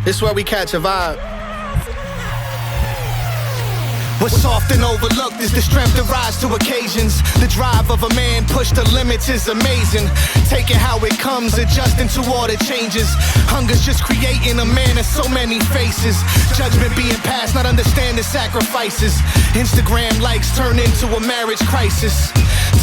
It's where we catch a vibe. What's often overlooked is the strength to rise to occasions. The drive of a man pushed to limits is amazing. Take it how it comes, adjusting to all the changes. Hunger's just creating a man of so many faces. Judgment being passed, not understanding sacrifices. Instagram likes turn into a marriage crisis.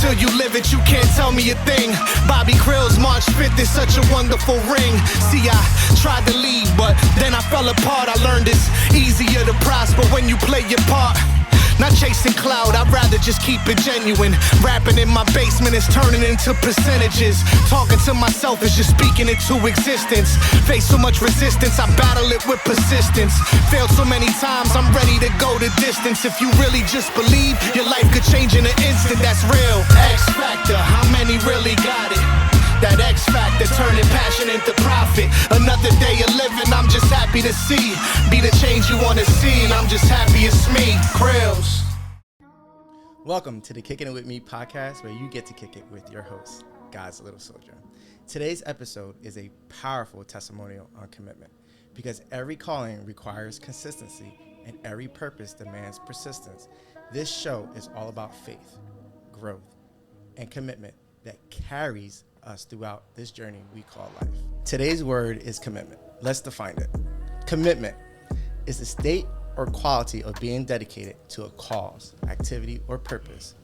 Till you live it, you can't tell me a thing. Bobby Krill's March 5th is such a wonderful ring. See, I tried to leave, but then I fell apart. I learned it's easier to prosper when you play your part. Not chasing cloud, I'd rather just keep it genuine. Rapping in my basement is turning into percentages. Talking to myself is just speaking it to existence. Face so much resistance, I battle it with persistence. Failed so many times, I'm ready to go the distance. If you really just believe, your life could change in an instant, that's real. X Factor, how many really got it? That X Factor, turning passion into profit. Another day of living, I'm just happy to see. Be the change you wanna see, and I'm just happy it's me, Krills. Welcome to the Kickin'it with Me podcast, where you get to kick it with your host, God's Little Soldier. Today's episode is a powerful testimonial on commitment, because every calling requires consistency and every purpose demands persistence. This show is all about faith, growth, and commitment that carries us throughout this journey we call life. Today's word is commitment. Let's define it. Commitment is the state or quality of being dedicated to a cause, activity, or purpose.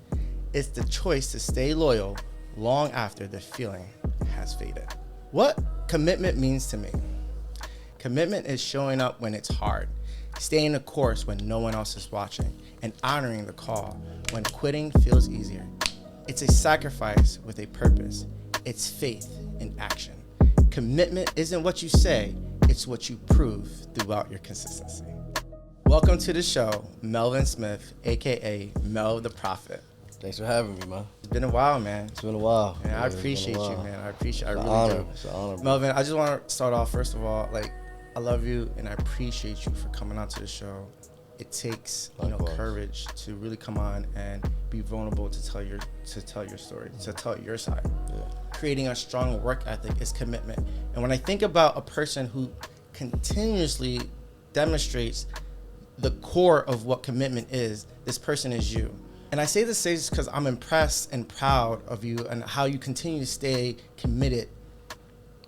It's the choice to stay loyal long after the feeling has faded. What commitment means to me? Commitment is showing up when it's hard, staying the course when no one else is watching, and honoring the call when quitting feels easier. It's a sacrifice with a purpose. It's faith in action. Commitment isn't what you say, it's what you prove throughout your consistency. Welcome to the show, Melvin Smith, aka Mel The Prophet. Thanks for having me, man. It's been a while, man. It's been a while. Man, I appreciate you, man. I really do. It's an honor, bro. Melvin, I just want to start off, first of all, I love you and I appreciate you for coming on to the show. It takes, courage to really come on and be vulnerable to tell your story, to tell your side. Yeah. Creating a strong work ethic is commitment. And when I think about a person who continuously demonstrates the core of what commitment is, this person is you. And I say this because I'm impressed and proud of you and how you continue to stay committed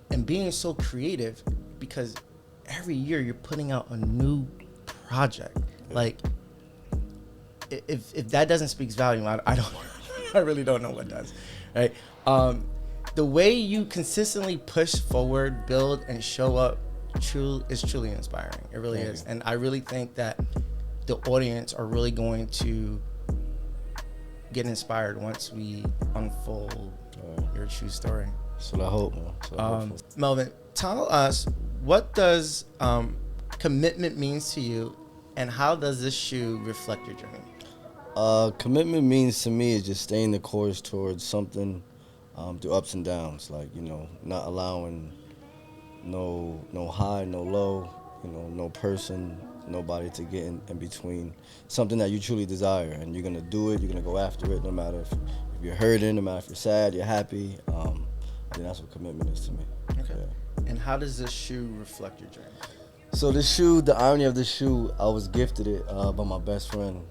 and being so creative, because every year you're putting out a new project. Like, if that doesn't speak volume, I don't, I really don't know what does, right? The way you consistently push forward, build, and show up is truly inspiring. It really is. And I really think that the audience are really going to get inspired once we unfold your true story. So I hope. Melvin, tell us, what does commitment means to you, and how does this shoe reflect your journey? Commitment means to me is just staying the course towards something through ups and downs. Like, not allowing no high, no low, no person, nobody to get in between something that you truly desire. And you're going to do it, you're going to go after it, no matter if you're hurting, no matter if you're sad, you're happy. I think that's what commitment is to me. Okay. Yeah. And how does this shoe reflect your journey? So this shoe, the irony of this shoe, I was gifted it by my best friend,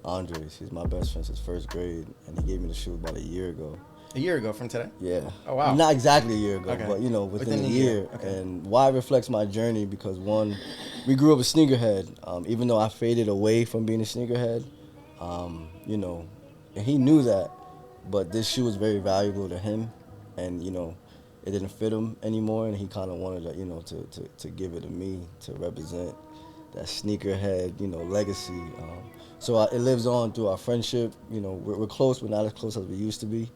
Andres. He's my best friend since first grade, and he gave me the shoe about a year ago. A year ago from today? Yeah. Oh, wow. Not exactly a year ago, Okay. but, within a year. Okay. And why it reflects my journey, because one, we grew up a sneakerhead. Even though I faded away from being a sneakerhead, and he knew that, but this shoe was very valuable to him, and, it didn't fit him anymore, and he kind of wanted to give it to me to represent that sneakerhead, legacy. So it lives on through our friendship. We're close, but not as close as we used to be.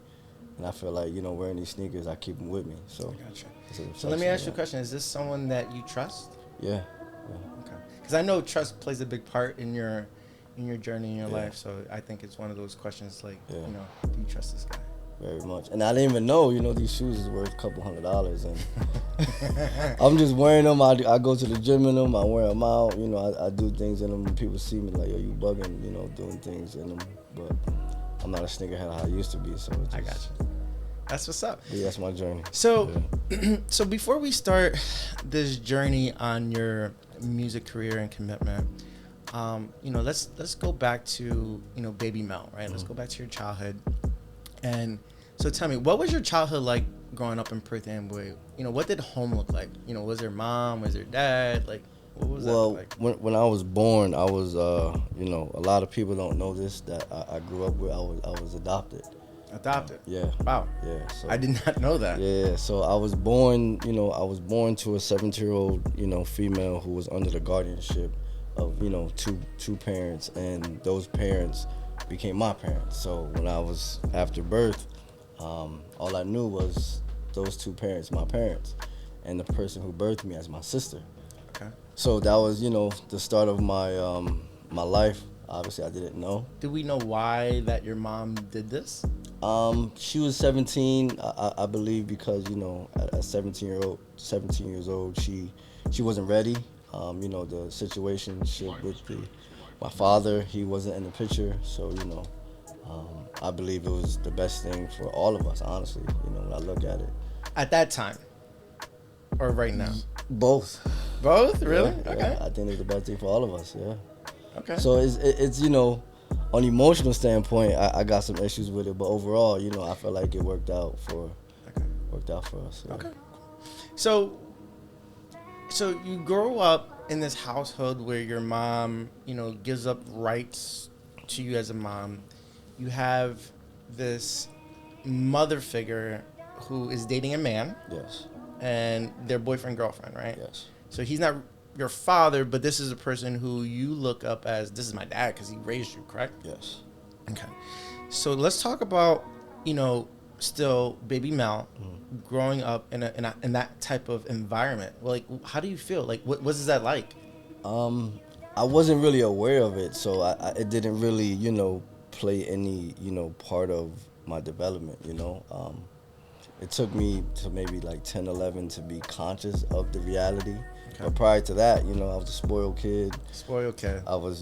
And I feel like, wearing these sneakers, I keep them with me. So, gotcha. So let me ask you a question. Is this someone that you trust? Yeah. Okay. Because I know trust plays a big part in your journey in your life. So I think it's one of those questions like, do you trust this guy? Very much. And I didn't even know, these shoes is worth a couple $100s. And I'm just wearing them. I go to the gym in them. I wear them out. I do things in them. People see me like, yo, you bugging, doing things in them. But I'm not a sneakerhead how I used to be. So I got you. That's what's up. Yeah, that's my journey. So, so before we start this journey on your music career and commitment, let's go back to Baby Mel, right? Let's go back to your childhood. And so, tell me, what was your childhood like growing up in Perth Amboy? What did home look like? Was there mom? Was there dad? Like, what was that like? When I was born, I was, a lot of people don't know this, that I grew up with. I was adopted. Adopted. Yeah. Wow. Yeah. So I did not know that. Yeah. So I was born, to a 17-year-old, female who was under the guardianship of, two parents, and those parents became my parents. So when I was after birth, all I knew was those two parents, my parents, and the person who birthed me as my sister. Okay. So that was, the start of my my life. Obviously, I didn't know. Did we know why that your mom did this? She was 17, I believe, because at 17 years old, she wasn't ready. The situation with my father, he wasn't in the picture, so I believe it was the best thing for all of us, honestly. When I look at it. At that time, or right now? Both. Both, really? Yeah, okay. Yeah, I think it's the best thing for all of us. Yeah. Okay. So it's on emotional standpoint, I got some issues with it, but overall, I feel like it worked out for us. Yeah. Okay. So you grow up in this household where your mom, gives up rights to you as a mom. You have this mother figure who is dating a man. Yes. And their boyfriend, girlfriend, right? Yes. So he's not your father, but this is a person who you look up as, this is my dad because he raised you, correct? Yes. Okay. So let's talk about, still Baby Mel growing up in that type of environment. Well, like, how do you feel? Like, what is that like? I wasn't really aware of it, so it didn't really, play any, part of my development, It took me to maybe like 10, 11 to be conscious of the reality. Okay. But prior to that, I was a spoiled kid. Spoiled kid. I was,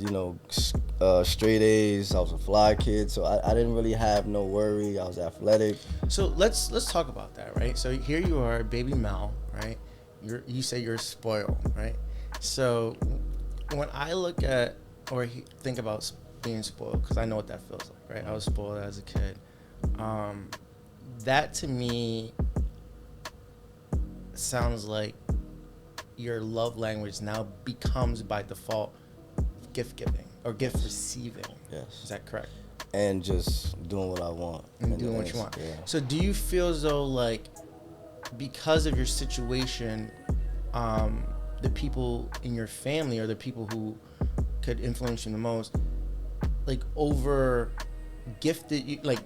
straight A's. I was a fly kid, so I didn't really have no worry. I was athletic. So let's talk about that, right? So here you are, Baby Mel, right? You say you're spoiled, right? So when I look at or think about being spoiled, because I know what that feels like, right? I was spoiled as a kid. That to me sounds like your love language now becomes by default gift giving or gift receiving. Yes. Is that correct? And just doing what I want. And doing what you want. Yeah. So do you feel as though, like, because of your situation, the people in your family or the people who could influence you the most, like, over gifted you, like,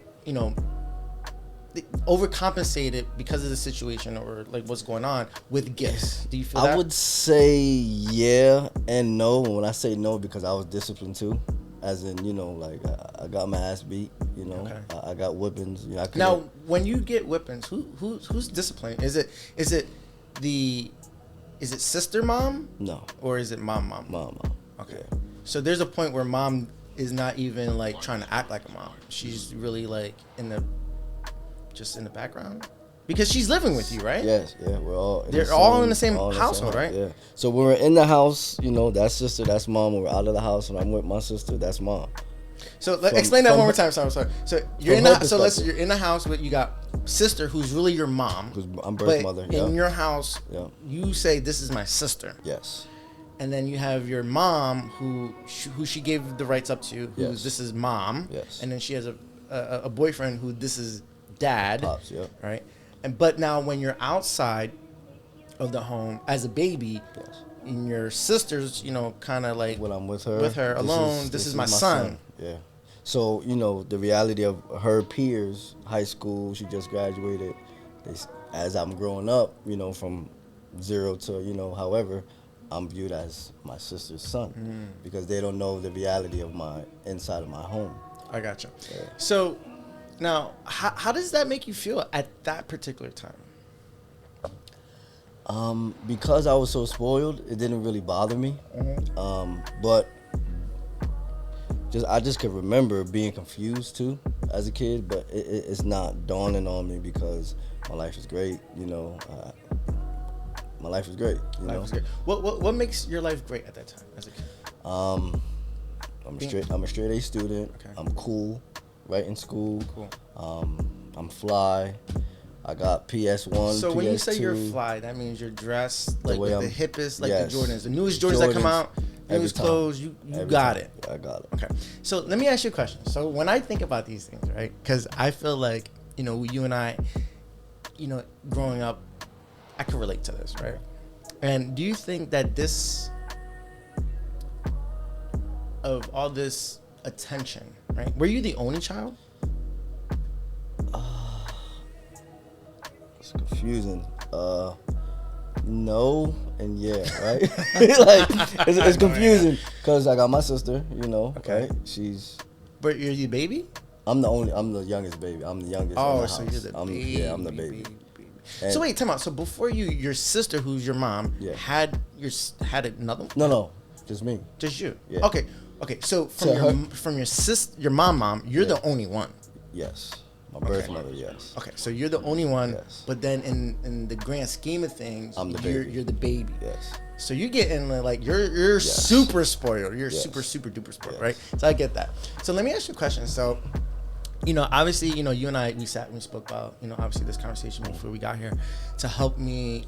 overcompensated because of the situation or like what's going on with gifts? Do you feel that? I would say yeah and no. And when I say no, because I was disciplined too, as in like I got my ass beat. Okay. I got whippings. Now, when you get whippings, who's disciplined? Is it sister mom? No. Or is it mom? Mom. Okay. Yeah. So there's a point where mom is not even like trying to act like a mom. She's really like in the background, because she's living with you, right? Yes, yeah, we're all. They're all in the same household, right? Yeah. So when we're in the house, that's sister, that's mom. When we're out of the house, when I'm with my sister, that's mom. So explain that one more time. Sorry. So you're in the you're in the house, but you got sister who's really your mom. Who's I'm birth mother. Yeah. In your house, you say this is my sister. Yes. And then you have your mom who she gave the rights up to. This is mom. Yes. And then she has a boyfriend who this is dad. Pops, yeah. Right. But now when you're outside of the home as a baby, and your sister's, kind of like when I'm with her alone, this is my son. Yeah. So, the reality of her peers, high school, she just graduated. As I'm growing up, from 0 to, however, I'm viewed as my sister's son because they don't know the reality of my inside of my home. I gotcha. Yeah. So now, how does that make you feel at that particular time? Because I was so spoiled, it didn't really bother me. But I just could remember being confused too. as a kid, but it's not dawning on me because my life is great. My life is great. Life is great. What makes your life great at that time as a kid? I'm a straight A student. Okay. I'm cool, right in school. Cool. I'm fly. I got PS1. So PS2. when you say you're fly, that means you're dressed like way with the hippest, like yes. the Jordans, the newest Jordans that come out, newest time. clothes. You Every got time. it. Yeah, I got it. Okay. So let me ask you a question. So when I think about these things, right? Because I feel like you and I, growing up, I can relate to this, right? And do you think that of all this attention, right? Were you the only child? It's confusing. No and yeah, right? Like it's confusing because I got my sister, Okay. right? But you're the baby? I'm the youngest baby. I'm the youngest. in the So house. you're the baby. Yeah, I'm the baby. And So wait, time out. So before your sister, who's your mom, Yeah. had another one? No, just me. Just you? Yeah. Okay. So So from your sister, your mom, you're Yeah. the only one. Yes, my birth mother. Yes. Okay, so you're the only one. Yes. But then in the grand scheme of things, I'm the baby. You're the baby. Yes. So you get in like you're Yes. super spoiled. You're Yes. super duper spoiled, Yes. right? So I get that. So let me ask you a question. So, obviously, you and I, we sat and we spoke about, obviously this conversation before we got here to help me,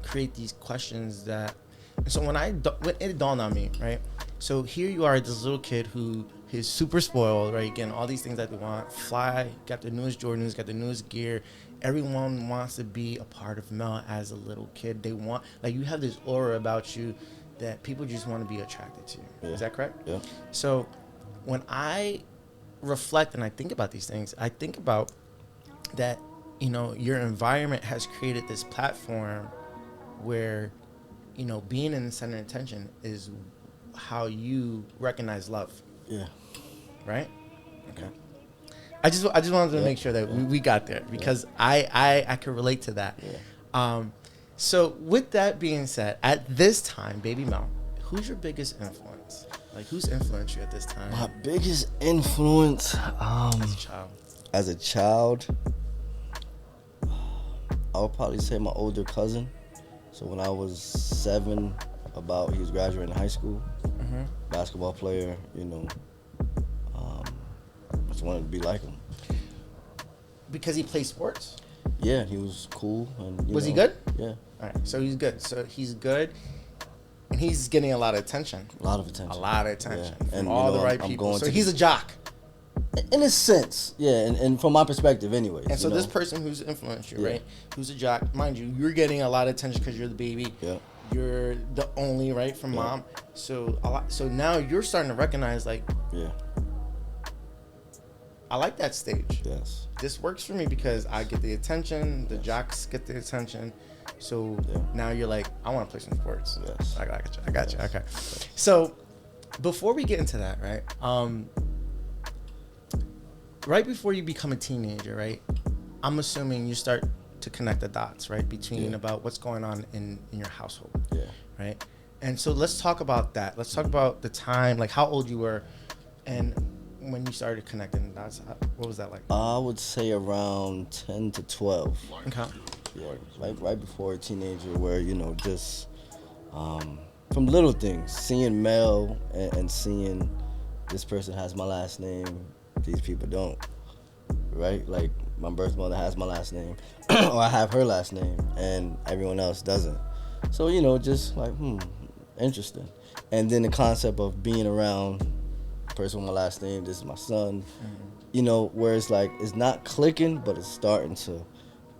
create these questions that. And so when it dawned on me, right? So here you are, this little kid who is super spoiled, right? Getting all these things that they want, fly, got the newest Jordans, got the newest gear. Everyone wants to be a part of Mel as a little kid. They want, like, you have this aura about you that people just want to be attracted to you. Yeah. Is that correct? Yeah. So when I reflect and I think about these things, I think about that, your environment has created this platform where, being in the center of attention is how you recognize love, Yeah. right? Okay. I just wanted to make sure that we got there because I could relate to that. Yeah. So with that being said, at this time, baby Mel, who's your biggest influence? Like, who's influenced you at this time? My biggest influence As a child. as a child, I would probably say my older cousin. So when I was 7, he was graduating high school, basketball player, I just wanted to be like him. Because he plays sports? Yeah, he was cool. And Was he good? Yeah, All right, so he's good. So he's good, and he's getting a lot of attention. a lot of attention. A lot of attention Yeah. from And, all the right I'm people. going So to he's a jock. In a sense, yeah, and from my perspective, anyways. And so this person who's influenced you, Yeah. right? Who's a jock, mind you, you're getting a lot of attention because you're the baby. Yeah. You're the only, right, from Yeah. mom. So So now you're starting to recognize, like, Yeah. I like that stage. Yes. This works for me because I get the attention. The jocks get the attention. So now you're like, I want to play some sports. Yes. I got you. Okay. So before we get into that, right? Right before you become a teenager, right? I'm assuming you start to connect the dots, right? Between about what's going on in your household. Yeah. Right? And so let's talk about that. Let's talk about the time, like how old you were and when you started connecting the dots. What was that like? I would say around 10 to 12. Okay. Yeah, right before a teenager, where just from little things, seeing Mel and seeing this person has my last name, these people don't, right? Like my birth mother has my last name, or I have her last name, and everyone else doesn't. So just like interesting. And then the concept of being around a person with my last name, this is my son, where it's like it's not clicking, but it's starting to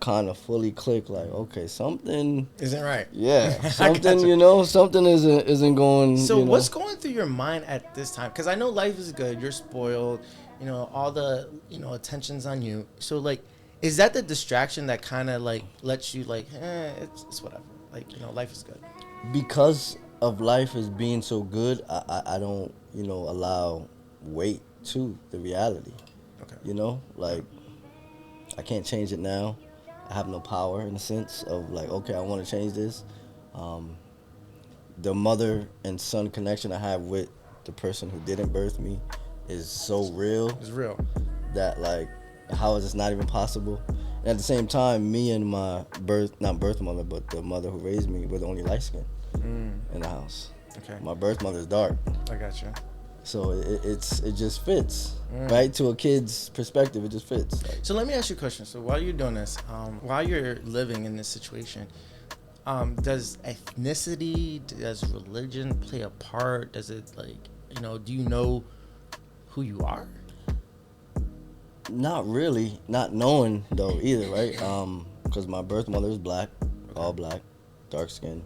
kind of fully click. Like, okay, something isn't right. Yeah, I something gotcha. Something isn't going. So what's going through your mind at this time? Because I know life is good. You're spoiled. All the attention's on you. So like, is that the distraction that kind of like lets you like, it's whatever. Like life is good. Because of life as being so good, I don't allow weight to the reality. Okay. Like I can't change it now. I have no power in the sense of like, okay, I want to change this. The mother and son connection I have with the person who didn't birth me is so real It's real. that like, how is this not even possible? And at the same time, me and my not birth mother, but the mother who raised me, were the only light skin in the house. Okay. My birth mother is dark. I got you. So it just fits, right? To a kid's perspective, it just fits. Like, So let me ask you a question. So while you're doing this, while you're living in this situation, does ethnicity, does religion play a part? Does it, like, do you know who you are? not really, not knowing though either, right? Because my birth mother is black, all black, dark skin,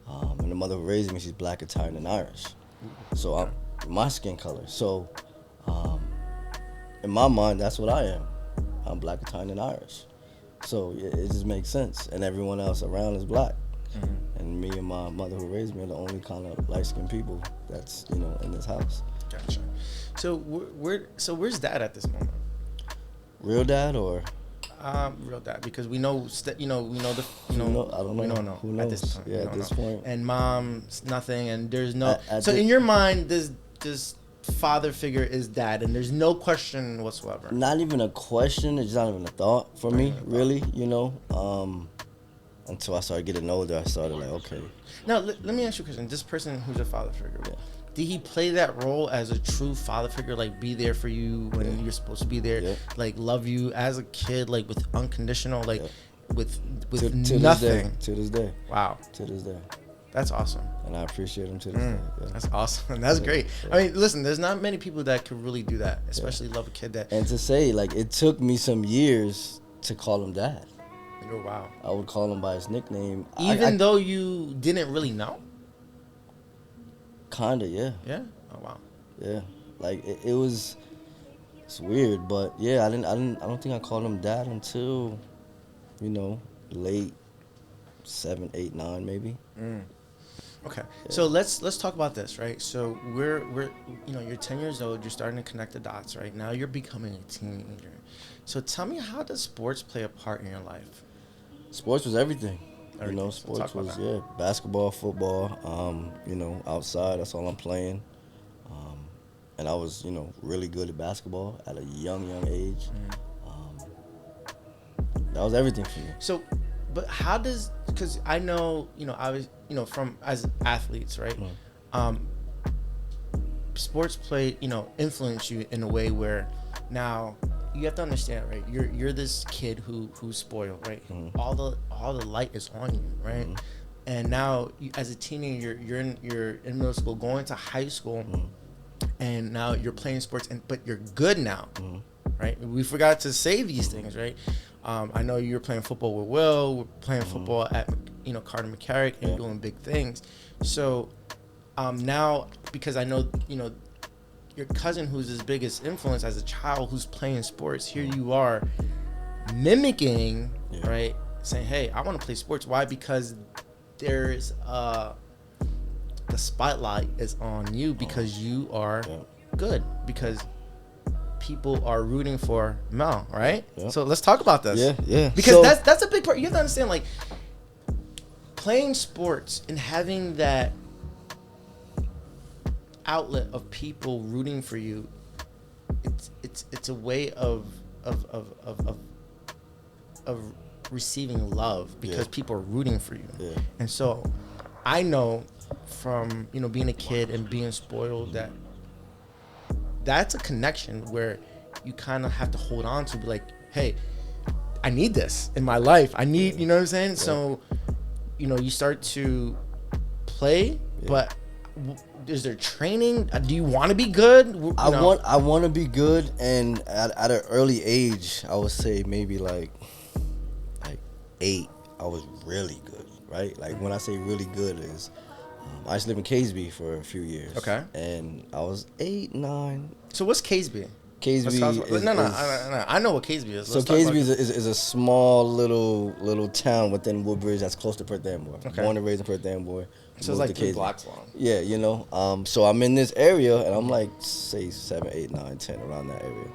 and the mother who raised me, she's black, Italian, and Irish. So I'm my skin color. So in my mind, that's what I am. I'm black, Italian, and Irish. So it just makes sense. And everyone else around is black. Mm-hmm. And me and my mother who raised me are the only kind of light-skinned people that's, in this house. Gotcha. So where's Dad at this moment? Real dad or? Real dad, because we know I don't know. We don't know. Who knows? At this point. Yeah, at this point. And mom's nothing, and there's no. So in your mind, this father figure is Dad, and there's no question whatsoever. Not even a question. It's not even a thought for me, really. Until I started getting older, I started like, okay. Now let me ask you a question. This person who's a father figure. Yeah. Did he play that role as a true father figure, like be there for you when you're supposed to be there, like love you as a kid, like with unconditional, like with to nothing? To this day. Wow. To this day. That's awesome. And I appreciate him to this day. Yeah. That's awesome. That's great. I mean, listen, there's not many people that could really do that, especially love a kid that. And to say, like, it took me some years to call him Dad. Oh, wow. I would call him by his nickname. Even though you didn't really know? Kinda, yeah. Yeah? Oh, wow. Yeah. Like, it's weird, but yeah, I don't think I called him Dad until, late 7, 8, 9 maybe. Okay. Yeah. So let's talk about this, right? So we're you're 10 years old, you're starting to connect the dots, right? Now you're becoming a teenager. So tell me, how does sports play a part in your life? Sports was everything. Sports was basketball, football, outside, that's all I'm playing. And I was, really good at basketball at a young age. That was everything for me. So, but how does, because I know, I was, from as athletes, right? Sports play, influence you in a way where now you have to understand, right? You're this kid who's spoiled, right? All the light is on you, right? And now as a teenager, you're in middle school, going to high school, and now you're playing sports, but you're good now, right? We forgot to say these things, right? I know you're playing football with Will. We're playing football at Carter McCarrick and doing big things. So now, because I know your cousin, who's his biggest influence as a child, who's playing sports, here you are mimicking, right? Saying, hey, I want to play sports. Why? Because there's the spotlight is on you because you are good, because people are rooting for Mel, right? So let's talk about this. Yeah. Because that's a big part. You have to understand, like, playing sports and having that outlet of people rooting for you, it's a way of receiving love, because people are rooting for you. And so I know from being a kid and being spoiled that that's a connection where you kind of have to hold on to, be like, hey, I need this in my life. I need, you know what I'm saying? So you start to play, but is there training? Do you want to be good? I want to be good, and at an early age, I would say maybe like 8, I was really good, right? Like, when I say really good is, I used to live in Caseby for a few years. Okay. And I was 8, 9. So what's Caseby? Caseby is... No, I know what Caseby is. So Caseby is a small little town within Woodbridge that's close to Perth Amboy. Okay. Born and raised in Perth Amboy. So it's like 3 blocks long. Yeah, so I'm in this area, and I'm like, say 7, 8, 9, 10, around that area.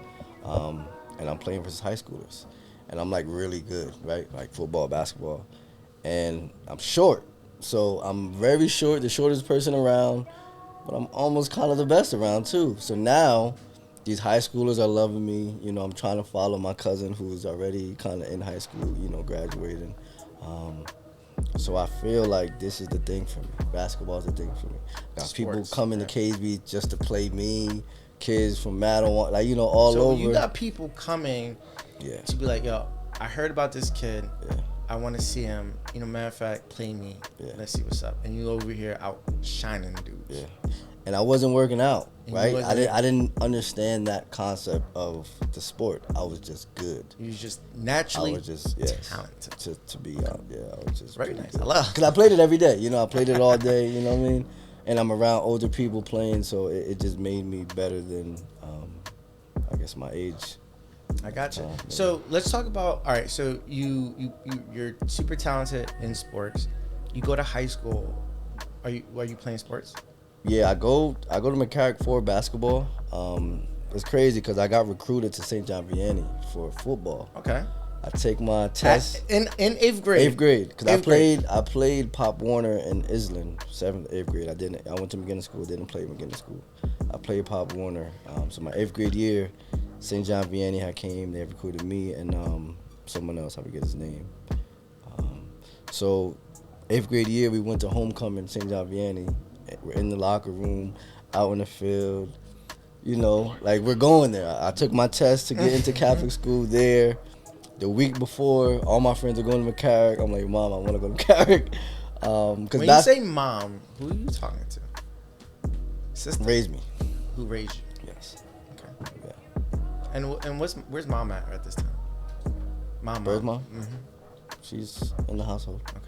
And I'm playing versus high schoolers. And I'm like really good, right? Like football, basketball. And I'm short. So I'm very short, the shortest person around, but I'm almost kind of the best around too. So now these high schoolers are loving me. You know, I'm trying to follow my cousin who's already kind of in high school, you know, graduating. So I feel like this is the thing for me. Basketball is the thing for me. Got Sports, people coming yeah. to KB just to play me. Kids from Madawan, like, you know, all so over. you got people coming Yeah. to be like, yo, I heard about this kid. Yeah. I want to see him. You know, matter of fact, play me. Yeah. Let's see what's up. And you over here out shining dudes. Yeah. And I wasn't working out, And you right? wasn't- I didn't understand that concept of the sport. I was just good. You was just naturally I was just, yes, talented. to be out. Yeah, I was just Very pretty nice. good. I love. Because I played it every day. You know, I played it all day. You know what I mean? And I'm around older people playing, so it just made me better than, I guess, my age. I got you. Yeah. So let's talk about. All right. So you're super talented in sports. You go to high school. Are you playing sports? Yeah, I go to McCarrick for basketball. It's crazy because I got recruited to St. John Vianney for football. Okay. I take my test In 8th grade. 8th grade, because Eighth grade. I played Pop Warner in Island 7th, 8th grade. I went to McGinnis School, didn't play McGinnis School. I played Pop Warner. So my 8th grade year, St. John Vianney had came. They recruited me and someone else. I forget his name. So 8th grade year, we went to homecoming St. John Vianney. We're in the locker room, out in the field. You know, like, we're going there. I took my test to get into Catholic school there. The week before, all my friends are going to McCarrick. I'm like, Mom, I want to go to McCarrick. When you say mom, who are you talking to? Sister. Raised me. Who raised you? Yes. Okay. Yeah. And where's mom at this time? Where's mom? Mm-hmm. She's in the household. Okay.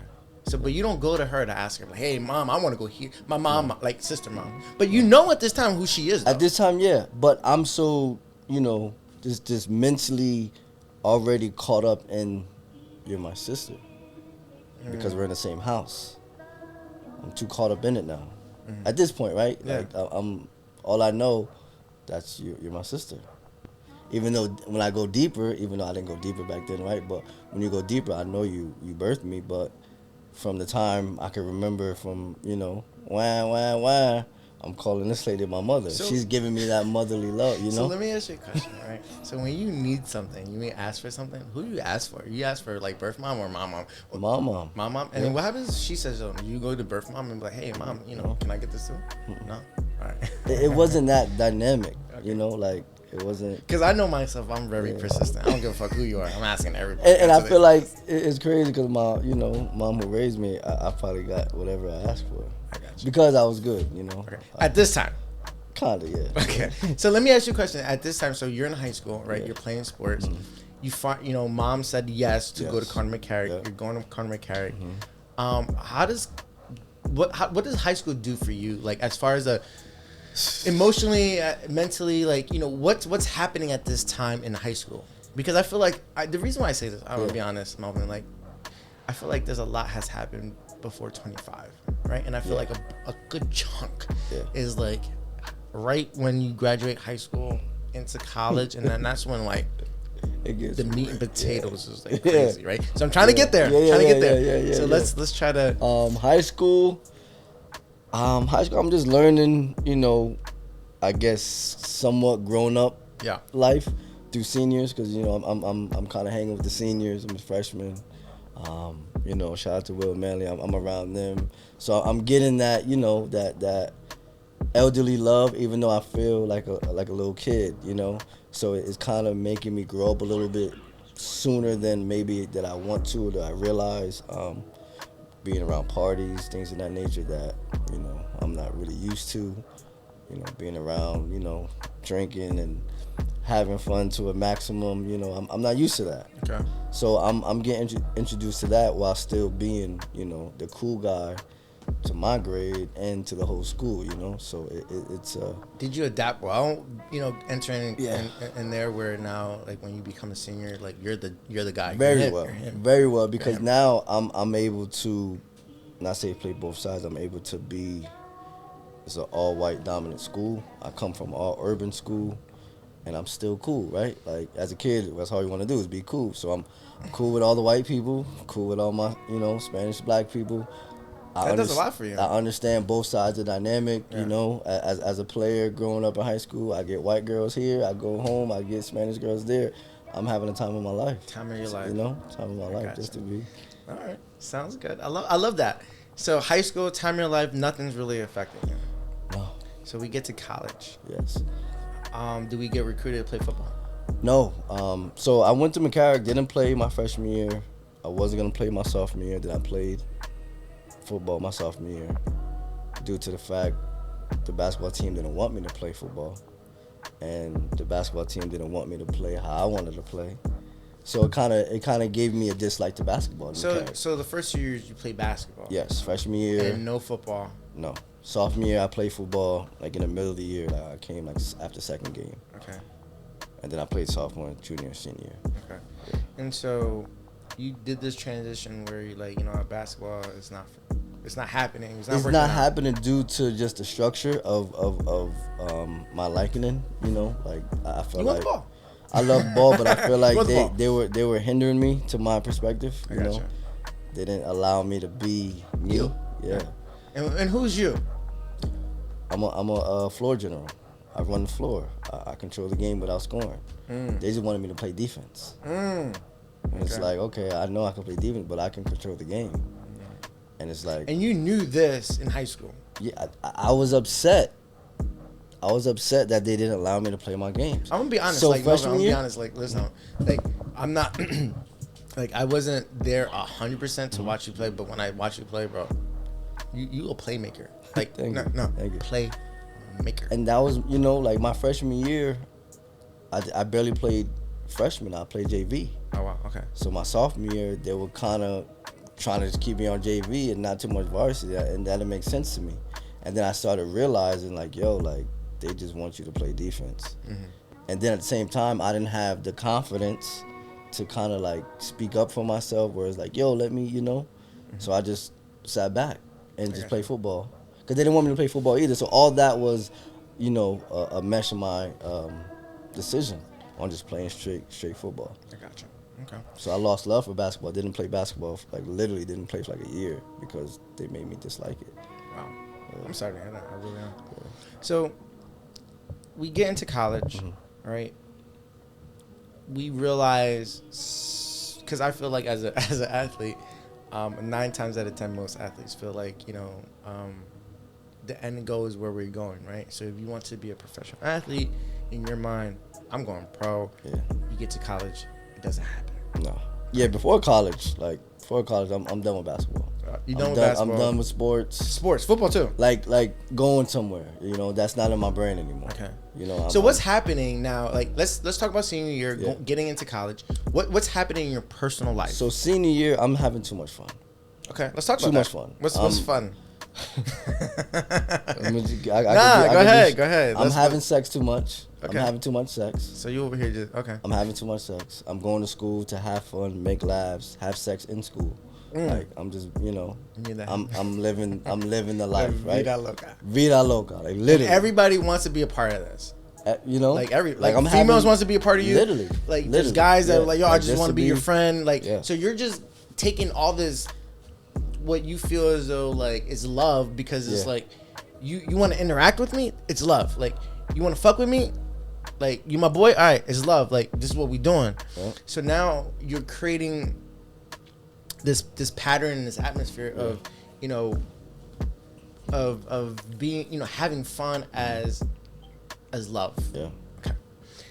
So, but you don't go to her to ask her, like, hey, mom, I want to go here. My mom, like, sister mom. But you know at this time who she is, though. At this time, yeah. But I'm so, you know, just mentally already caught up in, you're my sister. Because we're in the same house. I'm too caught up in it now. At this point, right? Yeah. Like, I'm all I know, that's you're my sister. Even though when I go deeper, even though I didn't go deeper back then, right? But when you go deeper, I know you birthed me, but from the time I can remember from, you know, wah, I'm calling this lady my mother. So- She's giving me that motherly love, you know? So let me ask you a question, right? So when you need something, you may ask for something. Who do you ask for? You ask for, like, birth mom or mom? My mom. My mom. And then what happens if she says, you go to birth mom and be like, hey, mom, you know, can I get this too? No? All right. It wasn't that dynamic, you know? Like, it wasn't. Because I know myself, I'm very persistent. I don't give a fuck who you are. I'm asking everybody. And I Until feel they- like it's crazy because my, you know, mom who raised me, I probably got whatever I asked for. I got you. Because I was good, you know? Okay. At this time. Kinda, yeah. Okay. So let me ask you a question. At this time, so you're in high school, right? Yeah. You're playing sports. You find, you know, mom said yes to go to Yes. Conor McCarrick. Yeah. You're going to Conor McCarrick. What does high school do for you? Like, as far as emotionally, mentally, like, you know, what's happening at this time in high school? Because I feel like the reason why I say this, I'm gonna be honest, Melvin. Like, I feel like there's a lot has happened before 25, right? And I feel like a good chunk is like right when you graduate high school into college, and then that's when, like, It gets the meat and real. potatoes is like crazy, right? So I'm trying to get there. So let's try to. High school. I'm just learning, you know, I guess somewhat grown up Yeah. life through seniors, because, you know, I'm kind of hanging with the seniors. I'm a freshman. You know, shout out to Will Manley. I'm around them, so I'm getting that, you know, that elderly love, even though I feel like a little kid, you know. So it's kind of making me grow up a little bit sooner than maybe that I want to, or that I realize. Being around parties, things of that nature that, you know, I'm not really used to. You know, being around, you know, drinking and having fun to a maximum, you know, I'm not used to that. Okay. So I'm getting introduced to that while still being, you know, the cool guy to my grade and to the whole school, you know. So it's Did you adapt well? You know, entering Yeah. in there where now, like, when you become a senior, like, you're the guy. very You're well, him. very well, because him. now I'm able to, not say play both sides. I'm able to be. It's an all white dominant school. I come from all urban school, and I'm still cool, right? Like, as a kid, that's all you want to do is be cool. So I'm cool with all the white people, cool with all my, you know, Spanish black people. That does a lot for you. I understand both sides of the dynamic. Yeah. You know, as a player growing up in high school, I get white girls here. I go home, I get Spanish girls there. I'm having the time of my life. Time of your life. You know, time of my life gotcha. just to be. All right, sounds good. I love that. So high school, time of your life, nothing's really affecting you. No. So we get to college. Yes. Do we get recruited to play football? No. So I went to McCarrick, didn't play my freshman year. I wasn't gonna play my sophomore year. Then I played football my sophomore year due to the fact the basketball team didn't want me to play football, and the basketball team didn't want me to play how I wanted to play. So it kind of gave me a dislike to basketball. So the first 2 years you played basketball. Yes, freshman year. And no football. No. Sophomore year I played football. Like in the middle of the year, like I came like after second game. Okay. And then I played sophomore, junior, senior year. Okay. And so you did this transition where you like, basketball is not happening. It's not happening due to just the structure of my likening. You know, like I feel you like want the ball. I love ball, but I feel like You want they were hindering me to my perspective. I You know, gotcha. they didn't allow me to be me. You? Yeah, And who's you? I'm a floor general. I run the floor. I control the game without scoring. They just wanted me to play defense. And it's like, okay, I know I can play defense, but I can control the game. And it's like, And you knew this in high school. yeah, I was upset. I was upset that they didn't allow me to play my games. I'm gonna be honest. So Like, Melvin, freshman I'm gonna be year, honest. Like, listen, like I'm not, like I wasn't there 100% to watch you play, but when I watch you play, bro, you a playmaker. Like, Thank no, you. no, Thank you. playmaker. and that was, like my freshman year, I barely played freshman. I played JV. Oh wow, okay. So my sophomore year, they were kind of trying to just keep me on JV and not too much varsity, and that didn't make sense to me. And then I started realizing, like, yo, like, they just want you to play defense. And then at the same time, I didn't have the confidence to kind of, like, speak up for myself, where it's like, yo, let me, So I just sat back and just played football. Because they didn't want me to play football either. So all that was, a mesh of my decision on just playing straight football. I gotcha. Okay. So I lost love for basketball. Didn't play basketball, like literally didn't play for like a year because they made me dislike it. Wow. I'm sorry to hear that. I really am. So we get into college, right? We realize, because I feel like as an athlete, 9 times out of 10, most athletes feel like, the end goal is where we're going, right? So if you want to be a professional athlete, in your mind, I'm going pro. Yeah. You get to college, it doesn't happen. No. Yeah, before college, I'm done with basketball. You done with basketball? I'm done with sports. Sports, football too. Like going somewhere. That's not in my brain anymore. Okay. So what's happening now? Like, let's talk about senior year, getting into college. What's happening in your personal life? So senior year, I'm having too much fun. Okay, let's talk about Too much fun. What's fun? Go ahead. I'm having sex too much. Okay. I'm having too much sex. So you over here just okay. I'm having too much sex. I'm going to school to have fun, make laughs, have sex in school. Like I'm just, I'm living the life, right? Vida loca. Vida loca, like literally. Everybody wants to be a part of this. Like I'm females wants to be a part of you. Literally. Like there's guys that are like, yo, I just want to be your be friend. Like so you're just taking all this, what you feel as though like is love because it's like you want to interact with me, it's love. Like you want to fuck with me, like you my boy, all right, it's love. Like this is what we doing. Yeah. So now you're creating this pattern, this atmosphere of of being having fun as love. Yeah. Okay.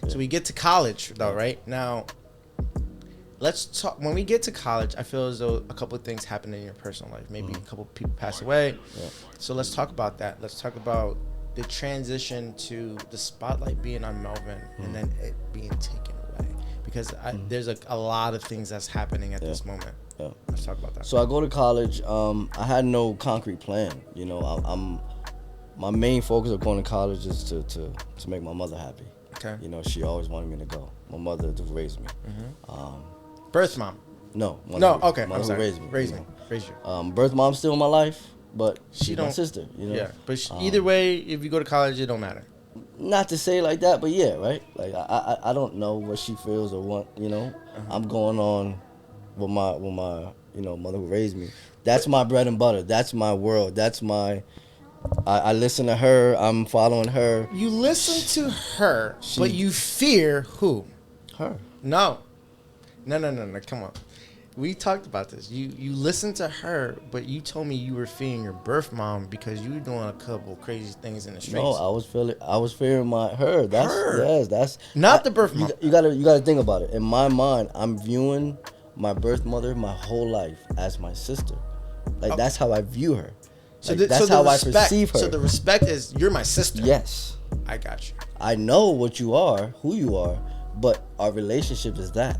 Yeah. So we get to college though, right? Now let's talk. When we get to college, I feel as though a couple of things happen in your personal life. Maybe a couple of people pass away. Yeah. So let's talk about that. Let's talk about the transition to the spotlight being on Melvin and then it being taken away. Because there's a lot of things that's happening at this moment. Yeah. Let's talk about that. So I go to college. I had no concrete plan. My main focus of going to college is to make my mother happy. Okay. She always wanted me to go. My mother who raised me. Birth mom? No. Okay. Mother who raised me. Raised you. Birth mom's still in my life, but she's don't, my sister. Yeah. But either way, if you go to college, it don't matter. Not to say like that, but yeah, right. Like I don't know what she feels or what. I'm going on with my mother who raised me. That's my bread and butter. That's my world. That's my. I listen to her. I'm following her. You listen to her, but you fear who? Her. No. Come on. We talked about this. You listened to her, but you told me you were fearing your birth mom because you were doing a couple crazy things in the streets. No, I was fearing her. That's her. Yes, that's not the birth mom. You gotta think about it. In my mind, I'm viewing my birth mother my whole life as my sister. Like that's how I view her. Like, that's how I perceive her. So the respect is you're my sister. Yes. I got you. I know what you are, who you are, but our relationship is that.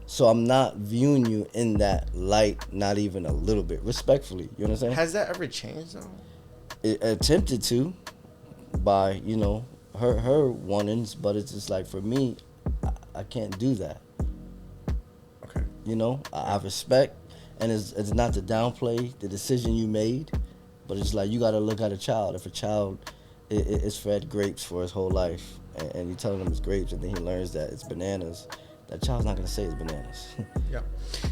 So I'm not viewing you in that light, not even a little bit, respectfully. You understand? Has that ever changed though? It attempted to, by her wantings, but it's just like for me, I can't do that. Okay. I respect, and it's not to downplay the decision you made, but it's like you got to look at a child. If a child is fed grapes for his whole life, and you telling him it's grapes, and then he learns that it's bananas. That child's not gonna say it's bananas. Yeah.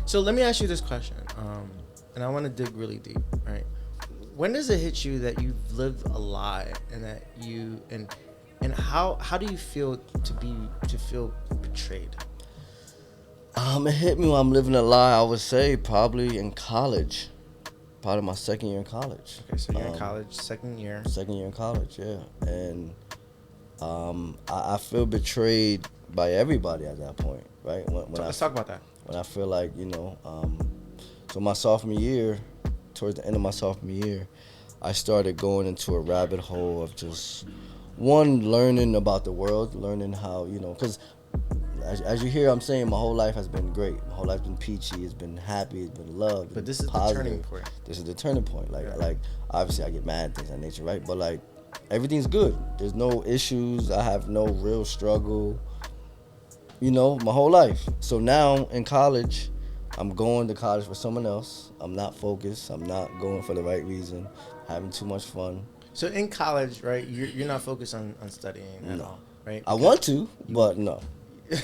So let me ask you this question, and I want to dig really deep. Right? When does it hit you that you've lived a lie, and that and how do you feel to feel betrayed? It hit me when I'm living a lie. I would say probably in college, probably my second year in college. Okay, so you're in college, second year. Second year in college, yeah, and I feel betrayed by everybody at that point, right? Let's talk about that. When I feel like, so my sophomore year, towards the end of my sophomore year, I started going into a rabbit hole of just, learning about the world, learning how, because as you hear, I'm saying my whole life has been great. My whole life's been peachy, it's been happy, it's been loved. But this is positive. the turning point. This is the turning point. Like obviously I get mad, things of that nature, right? But like, everything's good. There's no issues. I have no real struggle. My whole life. So now in college, I'm going to college for someone else. I'm not focused. I'm not going for the right reason. Having too much fun. So in college, right, you're not focused on studying at all, right? I want to, but no.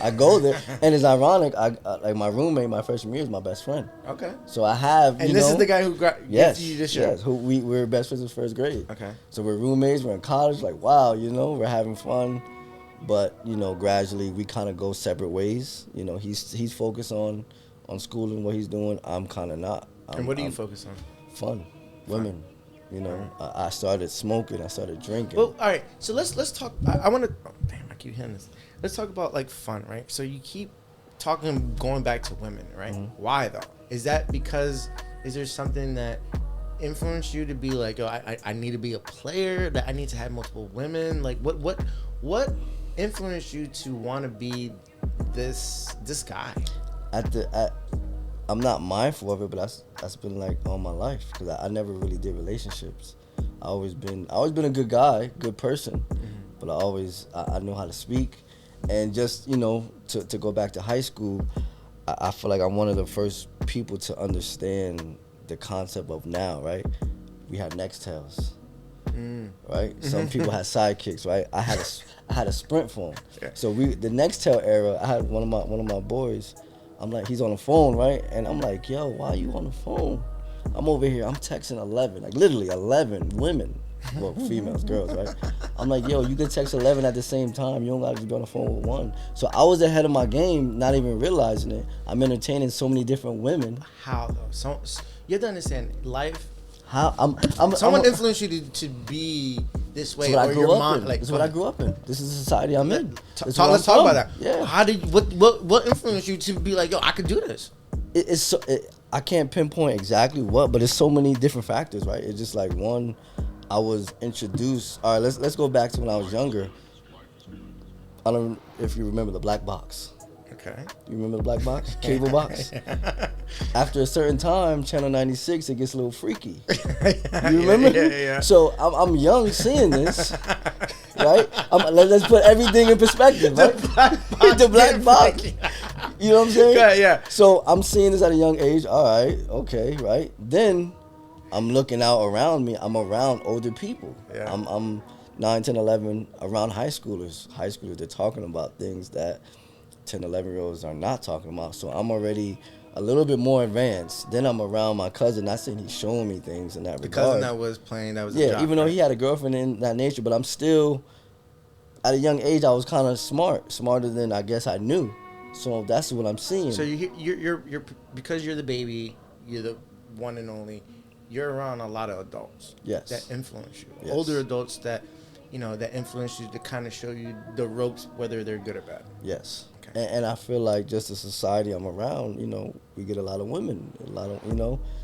I go there, and it's ironic. I like my roommate, my freshman year, is my best friend. Okay. So I have, and this is the guy who yes, you this year. Yes, who we're best friends in first grade. Okay. So we're roommates. We're in college. Like wow, we're having fun. But gradually we kind of go separate ways. He's focused on school and what he's doing. I'm kind of not. And what do you focus on? Fun, women. I started smoking. I started drinking. Well, all right. So let's talk. I want to. Oh, damn, I keep hearing this. Let's talk about like fun, right? So you keep going back to women, right? Mm-hmm. Why though? Is that because is there something that influenced you to be like, oh, I need to be a player? That I need to have multiple women? Like what influenced you to want to be this guy? I'm not mindful of it, but that's been like all my life because I never really did relationships. I always been a good guy, good person, but I know how to speak, and just to go back to high school, I feel like I'm one of the first people to understand the concept of now, right? We had Nextels. Right, some people had sidekicks, right? I had a Sprint phone. Yeah. So the Nextel era, I had one of my boys. I'm like, he's on the phone, right? And I'm like, yo, why are you on the phone? I'm over here. I'm texting 11, like literally 11 women, well, females, girls, right? I'm like, yo, you can text 11 at the same time. You don't got to be on the phone with one. So I was ahead of my game, not even realizing it. I'm entertaining so many different women. How though? So you have to understand life. How someone influenced you to be this way, or your mind. Like, this is what I grew up in. This is the society I'm in. Let's talk about that. Yeah. How did what influenced you to be like, yo, I could do this? I can't pinpoint exactly what, but it's so many different factors, right? It's just like one, I was introduced. All right, let's go back to when I was younger. I don't know if you remember the black box. Okay. You remember the black box? Cable box? After a certain time, Channel 96, it gets a little freaky. You remember? Yeah. So I'm young seeing this, right? Let's put everything in perspective, right? The black box. You know what I'm saying? Yeah. So I'm seeing this at a young age. All right, okay, right? Then I'm looking out around me. I'm around older people. Yeah. I'm 9, 10, 11, around high schoolers. They're talking about things that 10, 11-year-olds are not talking about. So I'm already a little bit more advanced. Then I'm around my cousin. I think he's showing me things in that regard. The cousin that was playing, that was a yeah, jock, even though right? he had a girlfriend in that nature, but I'm still, at a young age, I was kind of smarter than I guess I knew. So that's what I'm seeing. So you're because you're the baby, you're the one and only. You're around a lot of adults. Yes. That influence you. Yes. Older adults that, that influence you to kind of show you the ropes, whether they're good or bad. Yes. Okay. And I feel like just the society I'm around, we get a lot of women,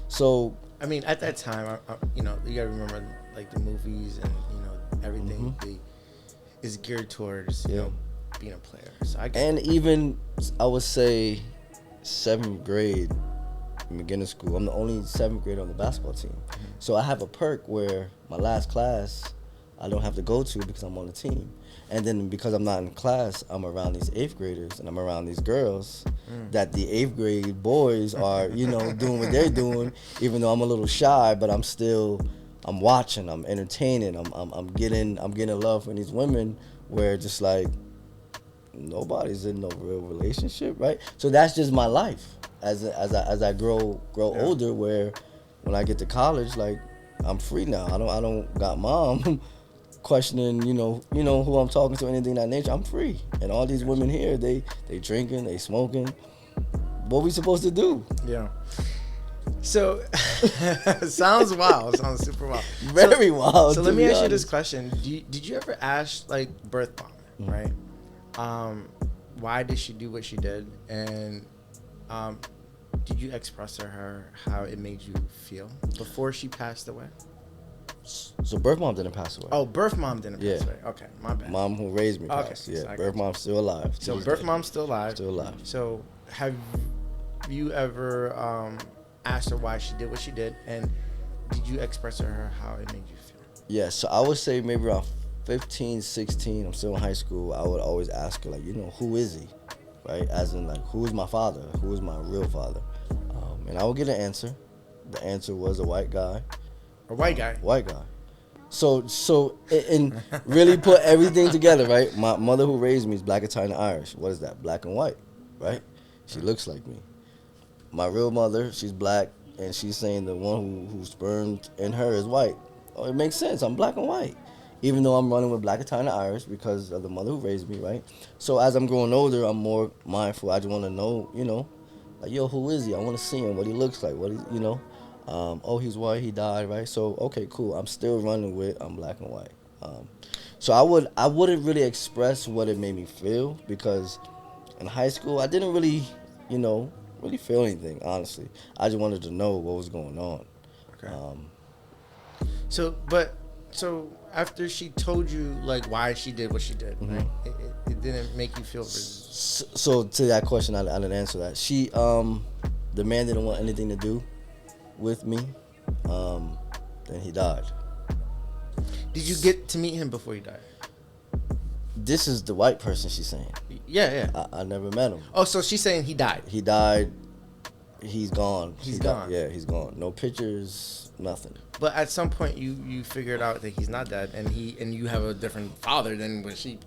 so. I mean, at that time, you gotta remember like the movies and everything is geared towards being a player. So even I would say 7th grade in beginning school, I'm the only 7th grader on the basketball team. So I have a perk where my last class I don't have to go to because I'm on the team. And then because I'm not in class, I'm around these 8th graders and I'm around these girls that the 8th grade boys are, doing what they're doing, even though I'm a little shy, but I'm watching, I'm entertaining, I'm getting love from these women where just like nobody's in no real relationship, right? So that's just my life as I grow older, where when I get to college, like I'm free now. I don't got mom questioning, who I'm talking to, anything of that nature. I'm free. And all these women here, they drinking, they smoking. What we supposed to do? Yeah. So, sounds wild. Sounds super wild. Very wild. So let me ask you this question: Did you ever ask like birth mom, right? Why did she do what she did, and did you express to her how it made you feel before she passed away? So birth mom didn't pass away. Oh, birth mom didn't pass away. Okay, my bad. Mom who raised me passed. Yeah, so birth mom's still alive. So birth mom's still alive. Still alive. So have you ever asked her why she did what she did, and did you express to her how it made you feel? Yeah, so I would say maybe around 15, 16, I'm still in high school, I would always ask her, like, who is he? Right? As in, like, who is my father? Who is my real father? And I would get an answer. The answer was a white guy. A white guy? White guy. So and really put everything together, right? My mother who raised me is black, Italian, Irish. What is that? Black and white, right? She looks like me. My real mother, she's black, and she's saying the one who spermed in her is white. Oh, it makes sense. I'm black and white. Even though I'm running with black, Italian, Irish because of the mother who raised me, right? So as I'm growing older, I'm more mindful. I just want to know, like, yo, who is he? I want to see him, what he looks like, what he, oh, he's white, he died, right? So, okay, cool. I'm still running with, I'm black and white. So I wouldn't really express what it made me feel because in high school, I didn't really, really feel anything, honestly. I just wanted to know what was going on. Okay. So after she told you like why she did what she did, right? It didn't make you feel. So to that question, I didn't answer that. She, the man didn't want anything to do with me. Then he died. Did you get to meet him before he died? This is the white person she's saying. Yeah. I never met him. Oh, so she's saying he died. He died. He's gone. He's gone. Yeah, he's gone. No pictures, nothing. But at some point, you figured out that he's not dead, and you have a different father than what she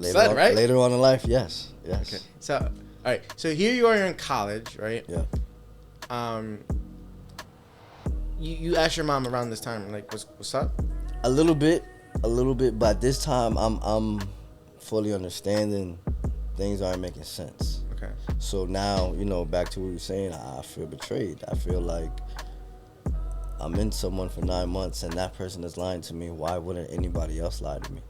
said, right? Later on in life, yes. Okay. So, all right. So here you are in college, right? Yeah. You asked your mom around this time, like, what's up? A little bit, but this time I'm fully understanding things aren't making sense. Okay. So now, back to what you were saying, I feel betrayed. I feel like I'm in someone for 9 months and that person is lying to me. Why wouldn't anybody else lie to me?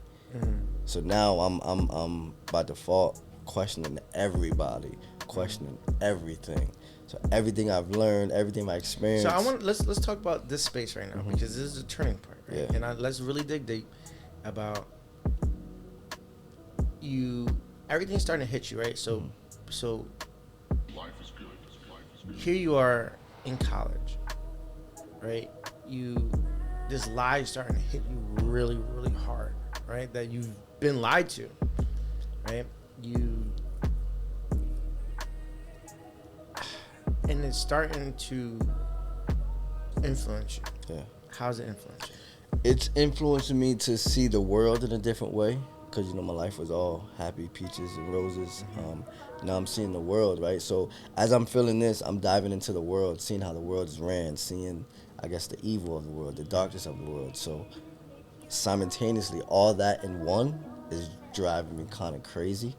So now I'm by default questioning everybody, questioning everything. So everything I've learned, everything I experienced. So let's talk about this space right now because this is a turning point, right? Yeah. And let's really dig deep about you. Everything's starting to hit you, right? So Life is good. here you are in college, right? This lie is starting to hit you really, really hard, right? That you've been lied to, right? And it's starting to influence you. Yeah. How's it influence you? It's influencing me to see the world in a different way because, you know, my life was all happy peaches and roses. Now I'm seeing the world, right? So as I'm feeling this, I'm diving into the world, seeing how the world is ran, seeing, I guess, the evil of the world, the darkness of the world. So simultaneously, all that in one is driving me kind of crazy,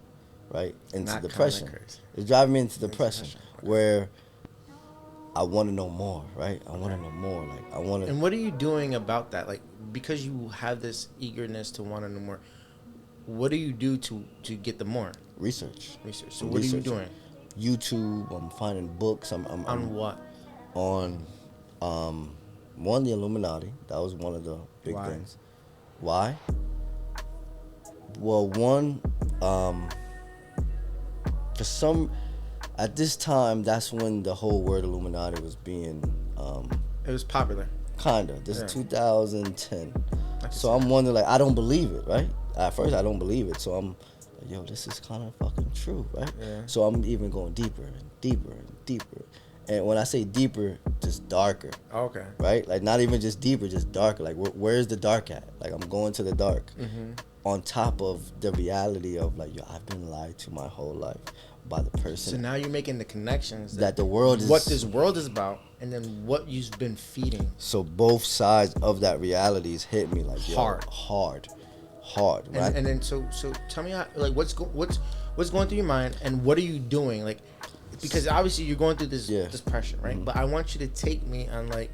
right? Into Not depression. kinda crazy. It's driving me into depression, Okay. where I want to know more, right? I want to know more. Like, I want to. And what are you doing about that? Like, because you have this eagerness to want to know more, what do you do to get the more Research. So what are you doing? YouTube. I'm finding books. I'm On what? on one, the Illuminati. That was one of the big Why? things. Why? Well, one, for some, at this time, that's when the whole word Illuminati was being It was popular. kinda. This Yeah. is 2010. can So see I'm wondering, like, I don't believe it, right? At first, I don't believe it. So I'm like, yo, this is kind of fucking true, right? Yeah. So I'm even going deeper and deeper and deeper. And when I say deeper, just darker, Oh, okay. right? Like, not even just deeper, just darker. Like, where's the dark at? Like, I'm going to the dark. On top of the reality of, like, yo, I've been lied to my whole life by the person. So now you're making the connections That the world is- what this world is about, and then what you've been feeding. So both sides of that reality is hit me like, yo, hard, right? And then so tell me how, like, what's going through your mind, and what are you doing? Like, because obviously you're going through this pressure, right? But I want you to take me on, like,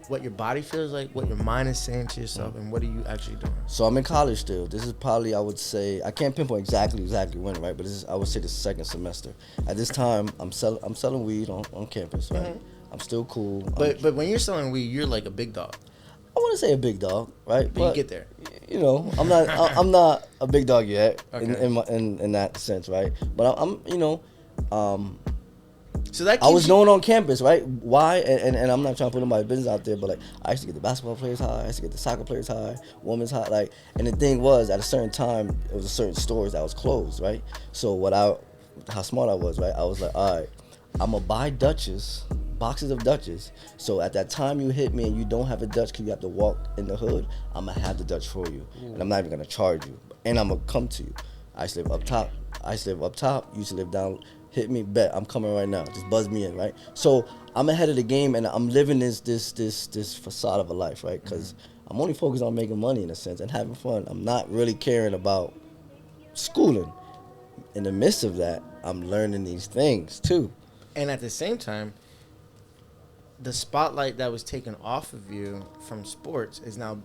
what your body feels like, what your mind is saying to yourself, and what are you actually doing? So I'm in college still. This is probably, I would say, I can't pinpoint exactly when, right? But this is, I would say, the second semester. At this time, I'm selling weed on campus, right? I'm still cool. But when you're selling weed, you're like a big dog. I want to say a big dog, right? But you get there. You know, I'm not I'm not a big dog yet Okay. in that sense, right? But I'm you know, So that I was keeps known on campus, right? Why? And I'm not trying to put my business out there, but, like, I used to get the basketball players high, I used to get the soccer players high, women's high, like. And the thing was, at a certain time, it was a certain stores that was closed, right? So how smart I was, right? I was like, all right, I'm gonna buy Dutches, boxes of Dutches. So at that time you hit me and you don't have a Dutch because you have to walk in the hood, I'm gonna have the Dutch for you, and I'm not even gonna charge you, and I'm gonna come to you. I used to live up top. You used to live down. Hit me, bet I'm coming right now. Just buzz me in, right? So I'm ahead of the game, and I'm living this facade of a life, right? Because I'm only focused on making money in a sense and having fun. I'm not really caring about schooling. In the midst of that, I'm learning these things too. And at the same time, the spotlight that was taken off of you from sports is now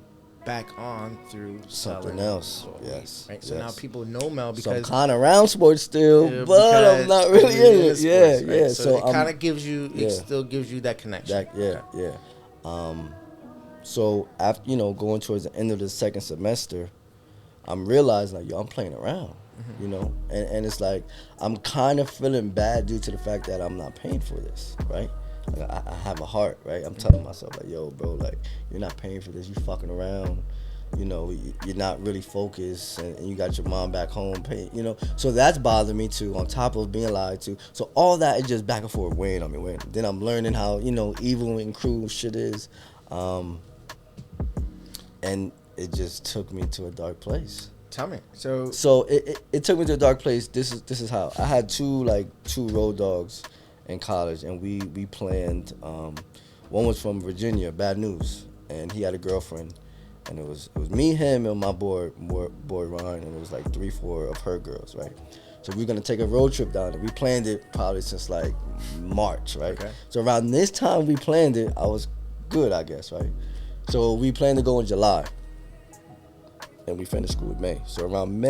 back on through Something selling else. weed, Yes. right? So yes. now people know Mel So I'm because kind of around sports still, yeah, but I'm because not really you're in it. sports, Yeah, right? yeah. So, it I'm kind of gives you, yeah. it still gives you that connection. yeah. So after, you know, going towards the end of the second semester, I'm realizing, like, yo, I'm playing around, you know, and it's like I'm kind of feeling bad due to the fact that I'm not paying for this, right? Like, I have a heart, right? I'm telling myself, like, yo, bro, like, you're not paying for this. You fucking around. You know, you're not really focused, and you got your mom back home paying, you know. So that's bothering me too, on top of being lied to. So all that is just back and forth weighing on me. Then I'm learning how, you know, evil and cruel shit is. And it just took me to a dark place. Tell me. So it took me to a dark place. This is how. I had two road dogs in college, and we planned. One was from Virginia, Bad News, and he had a girlfriend. And it was me, him, and my boy Ryan, and it was like 3-4 of her girls, right? So we were gonna take a road trip down there. We planned it probably since like March, right? Okay. So around this time we planned it, I was good, I guess, right? So we planned to go in July, and we finished school in May. So around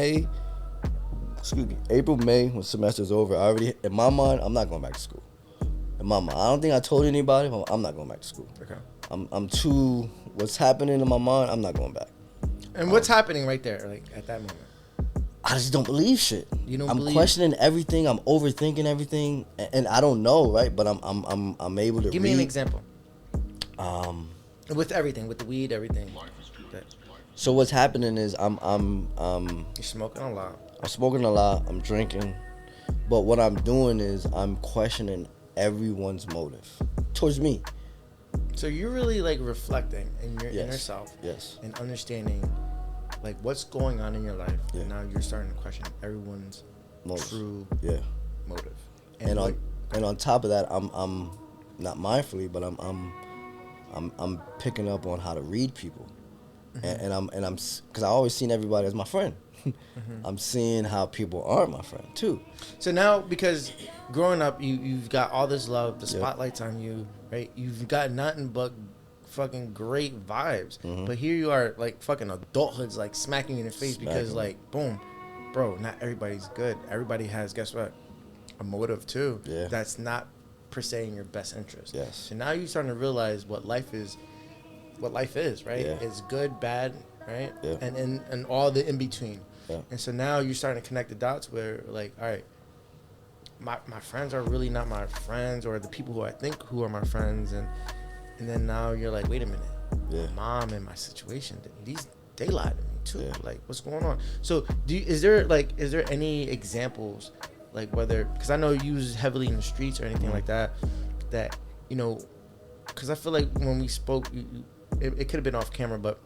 April, May, when semester's over, I already, in my mind, I'm not going back to school. In my mind, I don't think I told anybody, but I'm not going back to school. okay. I'm too, what's happening in my mind, I'm not going back. And what's happening right there, like at that moment? I just don't believe shit. You don't I'm believe? questioning everything. I'm overthinking everything, and I don't know, right? But I'm able to Give read. me an example. Um, With everything, with the weed, everything. so what's happening is I'm You're smoking a lot. smoking a lot. I'm drinking, but what I'm doing is I'm questioning everyone's motive towards me. So you're really like reflecting in your Yes. inner self Yes. and understanding like what's going on in your life, Yeah. and now you're starting to question everyone's Motive. true Yeah. motive. And what- on top of that, I'm not mindfully, but I'm picking up on how to read people, and I'm because I always seen everybody as my friend. I'm seeing how people aren't my friend too. So now, because growing up, you've got all this love, the Yeah. spotlight's on you, right? You've got nothing but fucking great vibes. Mm-hmm. But here you are, like fucking adulthood's like smacking you in the face because, Smacking. like, boom, bro, not everybody's good. Everybody has, guess what, a motive too. Yeah. That's not per se in your best interest. Yes. So now you're starting to realize what life is, right? Yeah. It's good, bad, right? Yeah. And all the in between. Yeah. And so now you're starting to connect the dots where, like, all right, my friends are really not my friends, or the people who I think who are my friends, and then now you're like, wait a minute, Yeah. my mom and my situation, they lied to me too. Yeah. Like, what's going on? So is there any examples, like, whether, because I know you use heavily in the streets or anything like that, you know, because I feel like when we spoke, it could have been off camera, but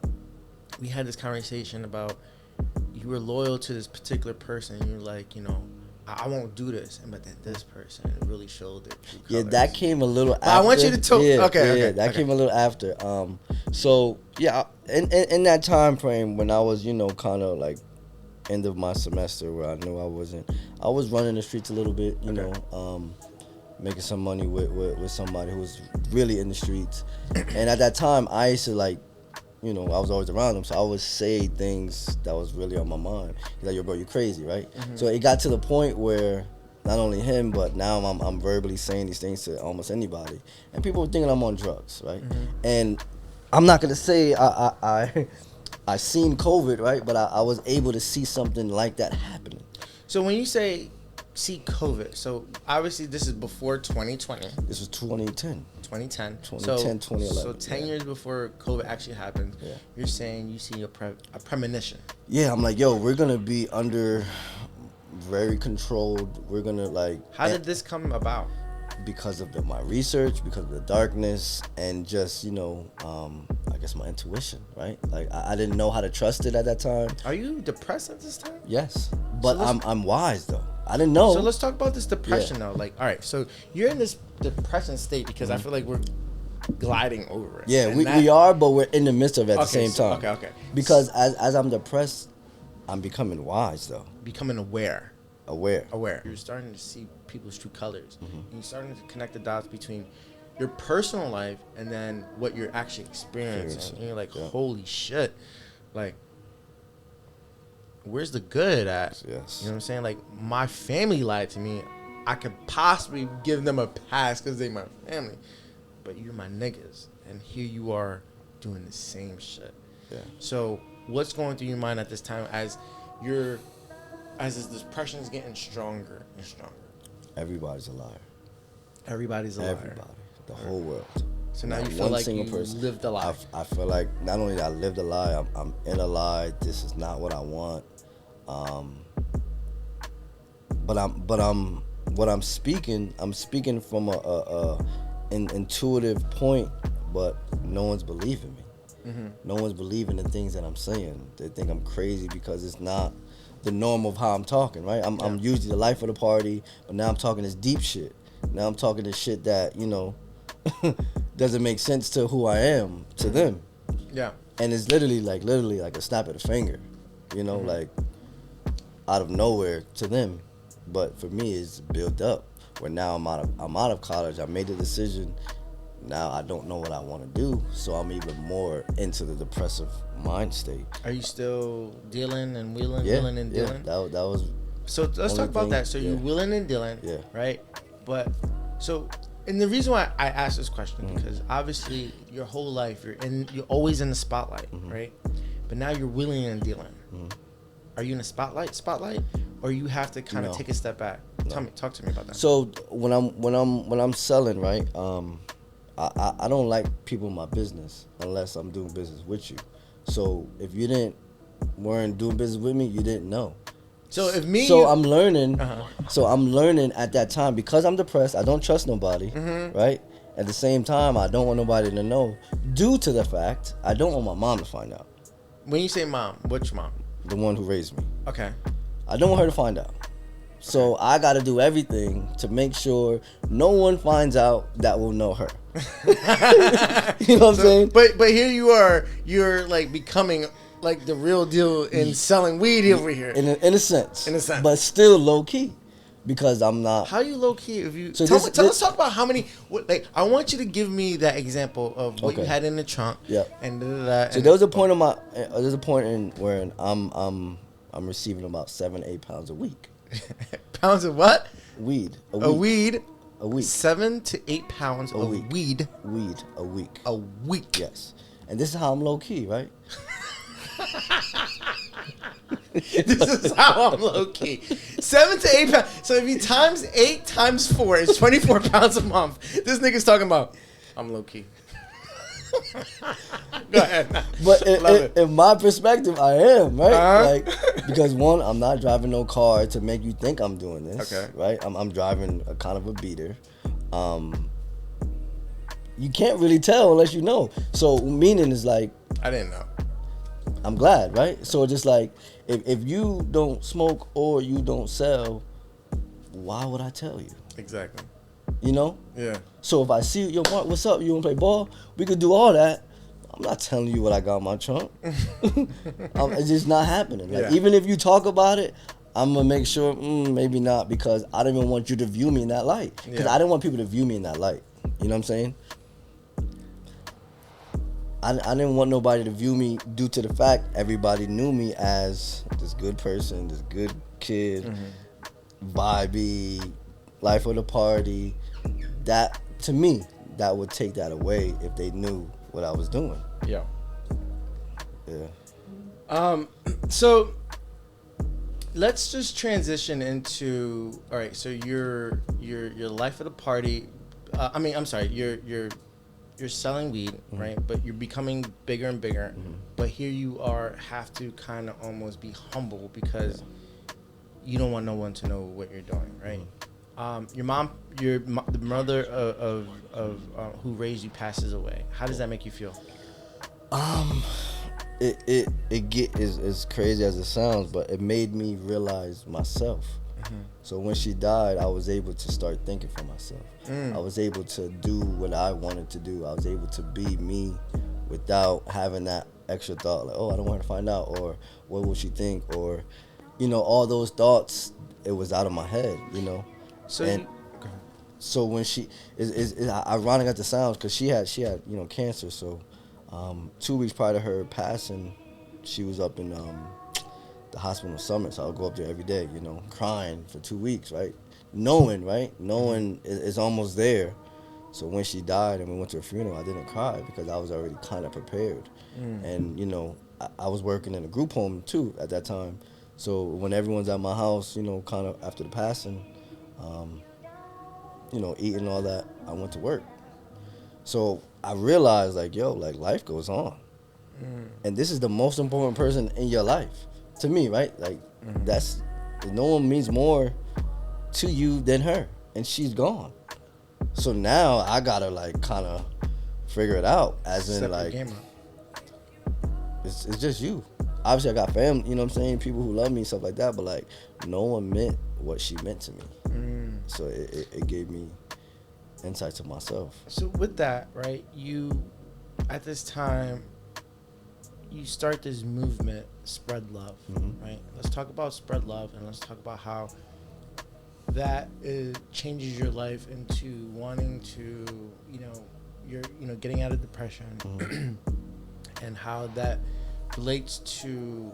we had this conversation about you were loyal to this particular person. You're like, you know, I won't do this, but then this person really showed their true Yeah, colors. that came a little after. I want you to talk. Yeah, Okay. That came a little after. So yeah, in that time frame when I was, you know, kind of like end of my semester where I knew I was running the streets a little bit, you know, making some money with somebody who was really in the streets. And at that time, I used to, like, you know, I was always around him, so I would say things that was really on my mind. He's like, yo, bro, you're crazy, right? So it got to the point where not only him, but now I'm verbally saying these things to almost anybody. And people were thinking I'm on drugs, right? And I'm not going to say I seen COVID, right? But I was able to see something like that happening. So when you say see COVID, so obviously this is before 2020. This was 2010. 2010. 2010, 2011, So 10 yeah. years before COVID actually happened, Yeah. you're saying you see a premonition. Yeah, I'm like, yo, we're going to be under very controlled. We're going to, like... How did this come about? Because of my research, because of the darkness, and just, you know, I guess my intuition, right? Like, I didn't know how to trust it at that time. Are you depressed at this time? Yes, but So let's- I'm wise, though. I didn't know. So let's talk about this depression now. Like, all right, so you're in this depression state because I feel like we're gliding over it. Yeah, And we are, but we're in the midst of it at the Okay, same so- time. okay. Because as I'm depressed, I'm becoming wise, though. becoming aware. Aware. You're starting to see people's true colors. And you're starting to connect the dots between your personal life and then what you're actually experiencing. And you're like, Yeah. holy shit. Like, where's the good at? Yes. You know what I'm saying? Like, my family lied to me. I could possibly give them a pass because they my family. But you're my niggas. And here you are doing the same shit. Yeah. So what's going through your mind at this time as this depression is getting stronger and stronger? Everybody's a liar. Everybody's a liar. Everybody. The whole world. So now Not you feel one like single you person. lived a lie. I feel like not only that I lived a lie, I'm in a lie. This is not what I want. But I'm speaking from an intuitive point, but no one's believing me. No one's believing the things that I'm saying. They think I'm crazy because it's not the norm of how I'm talking, right? I'm usually the life of the party, but now I'm talking this deep shit. Now I'm talking this shit that, you know, doesn't make sense to who I am to them. Yeah. And it's literally like a snap of the finger, you know, like out of nowhere to them. But for me, it's built up. Where now I'm out of college. I made the decision. Now I don't know what I want to do, so I'm even more into the depressive mind state. Are you still dealing and wheeling, Yeah, wheeling and dealing? that was So let's only talk about thing- that. So you're yeah. wheeling and dealing, Yeah. right? But so, and the reason why I asked this question Mm-hmm. because obviously your whole life you're always in the spotlight, Mm-hmm. right? But now you're wheeling and dealing. Are you in a spotlight, or you have to kind of No. take a step back? Talk to me about that. So when I'm selling, right? I don't like people in my business unless I'm doing business with you. So if you weren't doing business with me, you didn't know. So if me, So you- I'm learning. Uh-huh. So I'm learning at that time because I'm depressed. I don't trust nobody, right? At the same time, I don't want nobody to know. Due to the fact, I don't want my mom to find out. When you say mom, which mom? The one who raised me. Okay. I don't want her to find out. So I got to do everything to make sure no one finds out that will know her. You know what I'm saying? But here you are, you're like becoming like the real deal in selling weed over here. In a sense. In a sense. But still low key. Because I'm not. How you low key? If you So let's talk about how many. Like, I want you to give me that example of what you had in the trunk. Yeah. And So there was a point there's a point in where I'm receiving about 7-8 pounds a week. Pounds of what? Weed. A weed. A week. 7 to 8 pounds of weed. Weed a week. A week. Yes. And this is how I'm low key, right? This is how I'm low key. 7 to 8 pounds. So if you times 8 times 4, it's 24 pounds a month. This nigga's talking about, I'm low key. Go ahead. But in my perspective, I am, right? Uh-huh. Like, because one, I'm not driving no car to make you think I'm doing this. Okay. Right? I'm driving a kind of a beater. You can't really tell unless you know. So meaning is like, I didn't know. I'm glad, right? So just like, if you don't smoke or you don't sell, why would I tell you? Exactly. You know? Yeah. So if I see you, yo, Mark, what's up? You want to play ball? We could do all that. I'm not telling you what I got in my trunk. It's just not happening. Like, Yeah. even if you talk about it, I'm going to make sure, maybe not, because I don't even want you to view me in that light. Because I didn't want people to view me in that light. You know what I'm saying? I didn't want nobody to view me due to the fact everybody knew me as this good person, this good kid, vibey, life of the party. That, to me, that would take that away if they knew what I was doing. Yeah. Yeah. So let's just transition into, all right, so your life of the party, I'm sorry, you're selling weed, right? But you're becoming bigger and bigger. But here you have to kind of almost be humble because you don't want no one to know what you're doing, right? Your mom, the mother of who raised you passes away. How does that make you feel? It get as crazy as it sounds, but it made me realize myself. So when she died, I was able to start thinking for myself. I was able to do what I wanted to do. I was able to be me without having that extra thought, like, oh, I don't want her to find out, or what will she think, or, you know, all those thoughts. It was out of my head, you know. So so when she is ironic at the sounds, because she had you know, cancer. So 2 weeks prior to her passing, she was up in the hospital in Summit. So I would go up there every day, you know, crying for 2 weeks, right? Knowing it's almost there. So when she died and we went to her funeral, I didn't cry because I was already kind of prepared. And, you know, I was working in a group home too at that time. So when everyone's at my house, you know, kind of after the passing, you know, eating all that, I went to work. So I realized, like, yo, like, life goes on. And this is the most important person in your life. To me, right? Like, no one means more to you than her. And she's gone. So now I gotta, like, kind of figure it out. As in, like, it's just you. Obviously, I got family, you know what I'm saying? People who love me and stuff like that. But, like, no one meant what she meant to me. So it gave me insight to myself. So with that, right, you, at this time, you start this movement, Spread Love, right? Let's talk about Spread Love, and let's talk about how that changes your life into wanting to, getting out of depression, and how that relates to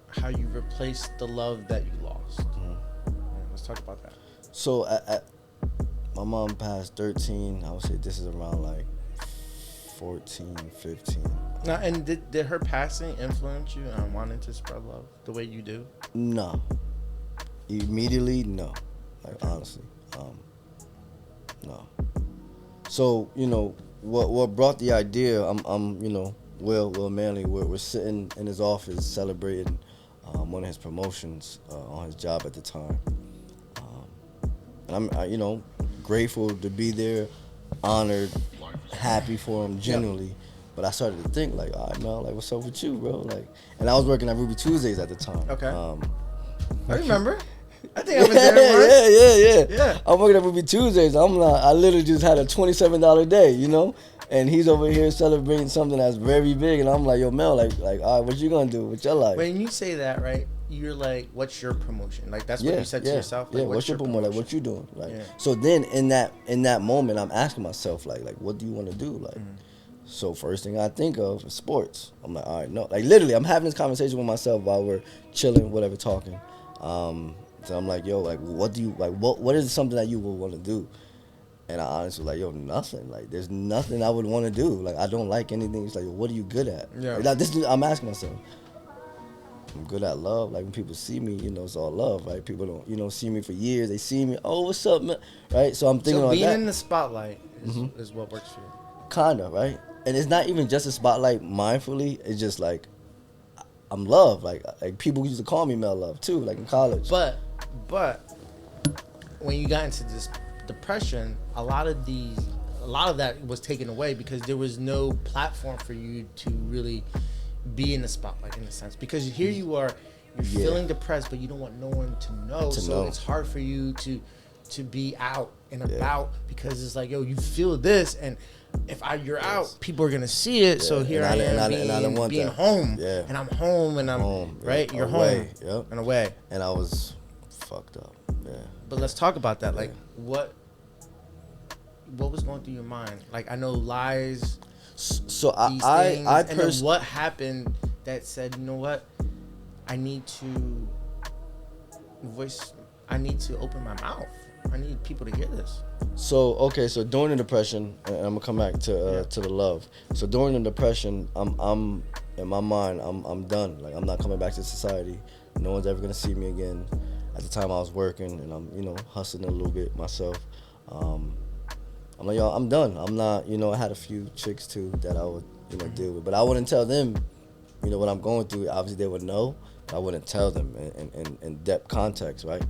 how you replace the love that you lost. Let's talk about that. So my mom passed 13. I would say this is around like 14, 15. Now, and did her passing influence you on wanting to spread love the way you do? No. Immediately, no. Like, honestly, no. So, you know, what brought the idea? I'm you know, Will Manley. We're sitting in his office celebrating one of his promotions on his job at the time, and I'm you know, grateful to be there, honored, happy for him genuinely. But I started to think like, all right, Mel, like, what's up with you, bro? Like, and I was working at Ruby Tuesdays at the time. Okay. I remember. I think I was Yeah, there once. yeah. I'm working at Ruby Tuesdays. I literally just had a $27 day, you know? And he's over here celebrating something that's very big. And I'm like, yo, Mel, like, all right, what you gonna do with your life? When you say that, right, you're like, what's your promotion? Like, that's what you said to yourself? Like, what's your promotion? Like, what you doing? Like, so then in that moment, I'm asking myself, like, what do you want to do? Like, so first thing I think of is sports. I'm like, all right, no. Like, literally, I'm having this conversation with myself while we're chilling, whatever, talking. So I'm like, yo, like, what do you, like, what is something that you would want to do? And I honestly was like, yo, nothing. Like, there's nothing I would want to do. Like, I don't like anything. It's like, what are you good at? Yeah. Like, I'm asking myself. I'm good at love. Like, when people see me, you know, it's all love, right? People don't, you know, see me for years. They see me, oh, what's up, man? Right? So I'm thinking so like that. being in the spotlight is what works for you. Kind of, right? And it's not even just a spotlight mindfully. It's just like, I'm love. Like people used to call me Mel Love, too, like in college. But when you got into this depression, a lot of that was taken away because there was no platform for you to really be in the spotlight, in a sense, because here you are, you're feeling depressed, but you don't want no one to know, so it's hard for you to be out and about, because it's like, yo, you feel this, and if you're out, people are gonna see it. So here I am being home, and I'm home, and I'm home, right. You're away. Home and away, and I was fucked up. Yeah. But let's talk about that. Like, what was going through your mind? Like, I know lies. So these I and then what happened that said, you know what, I need to open my mouth. I need people to hear this. So during the depression, and I'm gonna come back to the love. So during the depression, I'm in my mind, I'm done. Like, I'm not coming back to society. No one's ever gonna see me again. At the time I was working, and I'm, you know, hustling a little bit myself. I'm like, yo, I'm done. I'm not, you know, I had a few chicks too that I would, you know, deal with, but I wouldn't tell them, you know, what I'm going through. Obviously they would know, but I wouldn't tell them in depth context, right?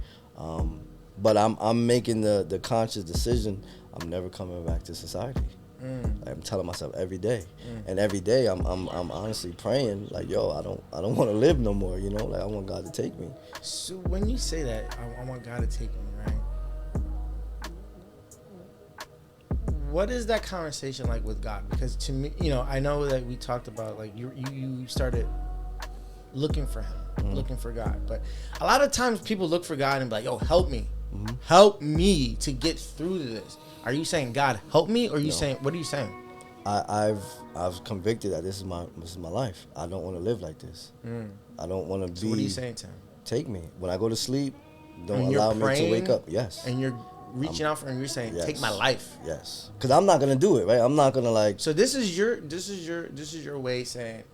But I'm making the conscious decision. I'm never coming back to society. Like, I'm telling myself every day, and every day I'm honestly praying, like, yo, I don't want to live no more. You know, like, I want God to take me. So when you say that, I want God to take me, right? What is that conversation like with God? Because to me, you know, I know that we talked about, like, you started looking for Him, looking for God, but a lot of times people look for God and be like, yo, help me. Help me to get through this. Are you saying, God, help me? Or are you saying, what are you saying? I've convicted that this is my life. I don't want to live like this. I don't want to be. So what are you saying to Him? Take me. When I go to sleep, don't allow me to wake up. Yes. And you're reaching out for Him. You're saying, take my life. Yes. Because I'm not gonna do it, right? I'm not gonna, like. So this is your way saying,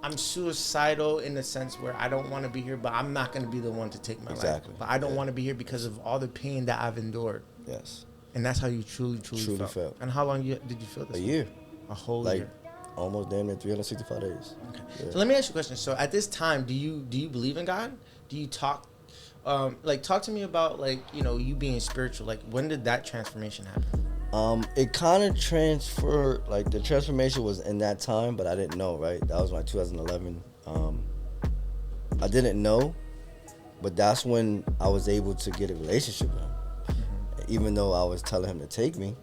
I'm suicidal in the sense where I don't want to be here, but I'm not going to be the one to take my life. But I don't want to be here because of all the pain that I've endured. Yes. And that's how you truly felt. And how long did you feel this? A year. A whole year. Almost damn near 365 days. Okay. Yeah. So let me ask you a question. So at this time, do you believe in God? Do you talk to me about, like, you know, you being spiritual? Like, when did that transformation happen? It kind of transferred, like, the transformation was in that time, but I didn't know, right? That was like 2011. I didn't know, but that's when I was able to get a relationship with Him. Even though I was telling Him to take me,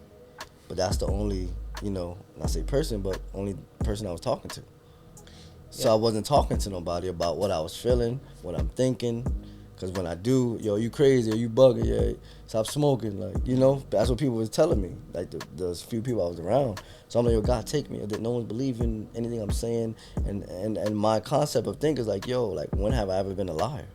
but that's the only, you know, not say person, but only person I was talking to. So I wasn't talking to nobody about what I was feeling, what I'm thinking. Because when I do, yo, you crazy, or you bugging, yeah, stop smoking, like, you know, that's what people was telling me, like, those few people I was around. So I'm like, yo, God, take me. No one's believing anything I'm saying, and my concept of thinking is like, yo, like, when have I ever been a liar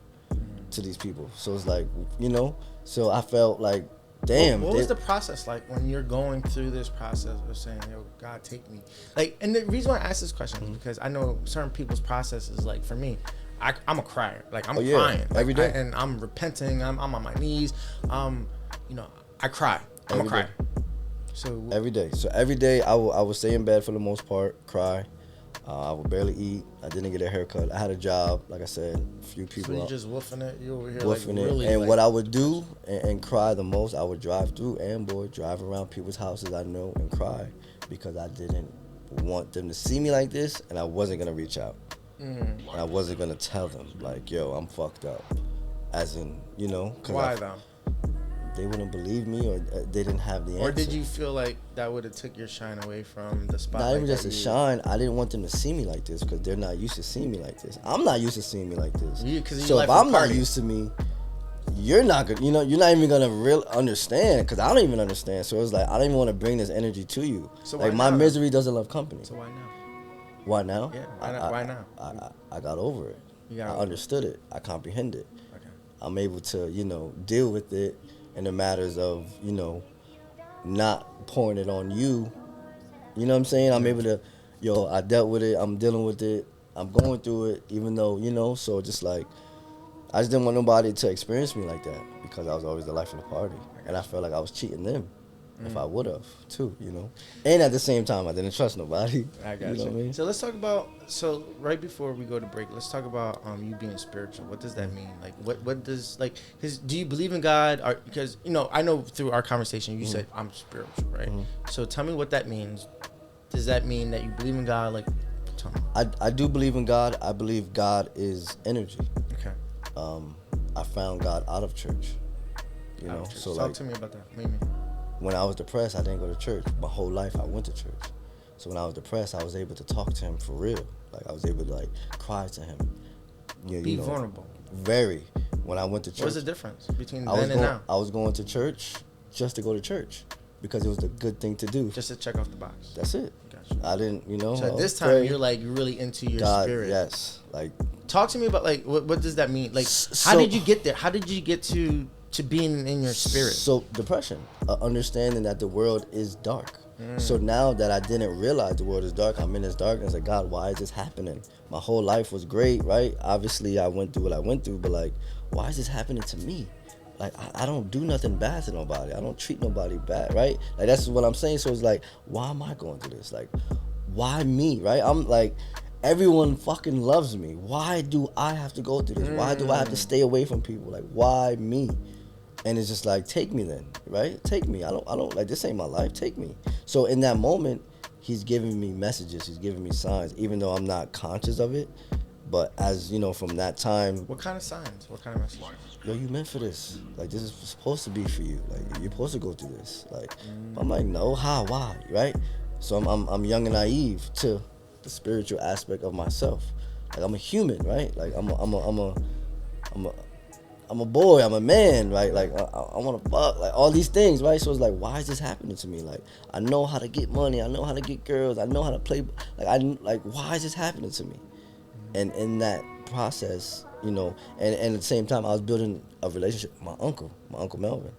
to these people? So it's like, you know, so I felt like, damn. What was the process like when you're going through this process of saying, yo, God, take me? Like, and the reason why I ask this question is because I know certain people's process is, like, for me, I'm a crier. Like, I'm crying. Like, every day. And I'm repenting. I'm on my knees. You know, I cry. I'm a crier. So every day. So every day I would stay in bed for the most part, cry. I would barely eat. I didn't get a haircut. I had a job, like I said, a few people. So you just woofing it? You over here woofing like really? It. And like, what I would do and cry the most, I would drive through Amboy, drive around people's houses I know and cry because I didn't want them to see me like this, and I wasn't gonna reach out. And I wasn't gonna tell them like, yo, I'm fucked up. As in, you know, Why though? They wouldn't believe me, or they didn't have the answer. Or did you feel like that would have took your shine away from the spotlight? Not even just a shine. I didn't want them to see me like this because they're not used to seeing me like this. I'm not used to seeing me like this. So if I'm not used to me, you're not gonna, you know, you're not even gonna really understand because I don't even understand. So it's like I don't even want to bring this energy to you. So like my misery doesn't love company. So why now? Why now? Yeah. Why now? I got over it. I understood it. I comprehended. Okay. I'm able to, you know, deal with it in the matters of, you know, not pouring it on you. You know what I'm saying? I'm able to, yo, I dealt with it. I'm dealing with it. I'm going through it, even though, you know, so just like, I just didn't want nobody to experience me like that because I was always the life of the party. And I felt like I was cheating them if I would have, too, you know? And at the same time, I didn't trust nobody. I got you. Know what I mean? So let's talk about, so right before we go to break, let's talk about you being spiritual. What does that mean? Like, what does, like, because do you believe in God? Or, because, you know, I know through our conversation, you said I'm spiritual, right? So tell me what that means. Does that mean that you believe in God? Like, tell me. I do believe in God. I believe God is energy. Okay. I found God out of church. You know, so talk like, to me about that. What do you mean? when I was depressed, I didn't go to church. My whole life, I went to church. So when I was depressed, I was able to talk to him for real. Like I was able to like cry to him. Be vulnerable. Very. When I went to church. What's the difference between then and now? I was going to church just to go to church because it was the good thing to do. Just to check off the box. That's it. Gotcha. I didn't, you know. So at this time, you're like really into your God, spirit. yes. Like. Talk to me about like what does that mean? Like, So, how did you get there? How did you get to being in your spirit? So depression, understanding that the world is dark. So now that I didn't realize the world is dark, I'm in this darkness. Like, God, why is this happening? My whole life was great, right? Obviously, I went through what I went through, but like, why is this happening to me? Like, I don't do nothing bad to nobody. I don't treat nobody bad, right? Like, that's what I'm saying. So it's like, why am I going through this? Like, why me, right? I'm like, everyone fucking loves me. Why do I have to go through this? Why do I have to stay away from people? Like, why me? And it's just like, take me then, right? Take me. I don't like, this ain't my life. Take me. So in that moment, he's giving me messages. He's giving me signs, even though I'm not conscious of it. But as you know, from that time. What kind of signs? What kind of messages? Yo, you meant for this. Like, this is supposed to be for you. Like, you're supposed to go through this. Like, I'm like, no, how, why, right? So I'm young and naive to the spiritual aspect of myself. Like, I'm a human, right? Like, I'm a boy, I'm a man, right? Like, I want to fuck, like, all these things, right? So it's like, why is this happening to me? Like, I know how to get money, I know how to get girls, I know how to play, like, why is this happening to me? And in that process, you know, and at the same time, I was building a relationship with my uncle Melvin.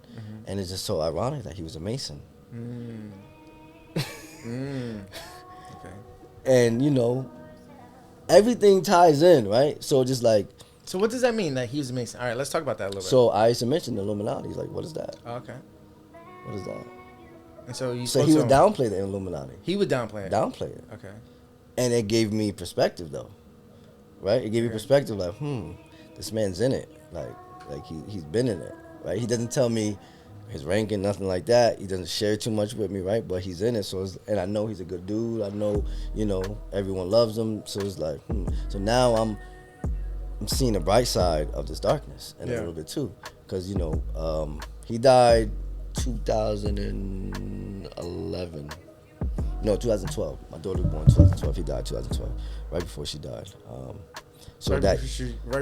And it's just so ironic that he was a Mason. Okay. And, you know, everything ties in, right? So just like. So what does that mean that he was a Mason? All right, let's talk about that a little bit. So I used to mention the Illuminati. He's like, what is that? Oh, okay. What is that? And so he would downplay the Illuminati. He would downplay it. Downplay it. Okay. And it gave me perspective, though. Right? It gave me perspective, like, this man's in it. Like he's been in it, right? He doesn't tell me his ranking, nothing like that. He doesn't share too much with me, right? But he's in it, so and I know he's a good dude. I know, you know, everyone loves him. So it's like, So now I'm seeing the bright side of this darkness and a little bit too, because you know, he died 2011. No, 2012. My daughter was born 2012. He died 2012, right before she died. So right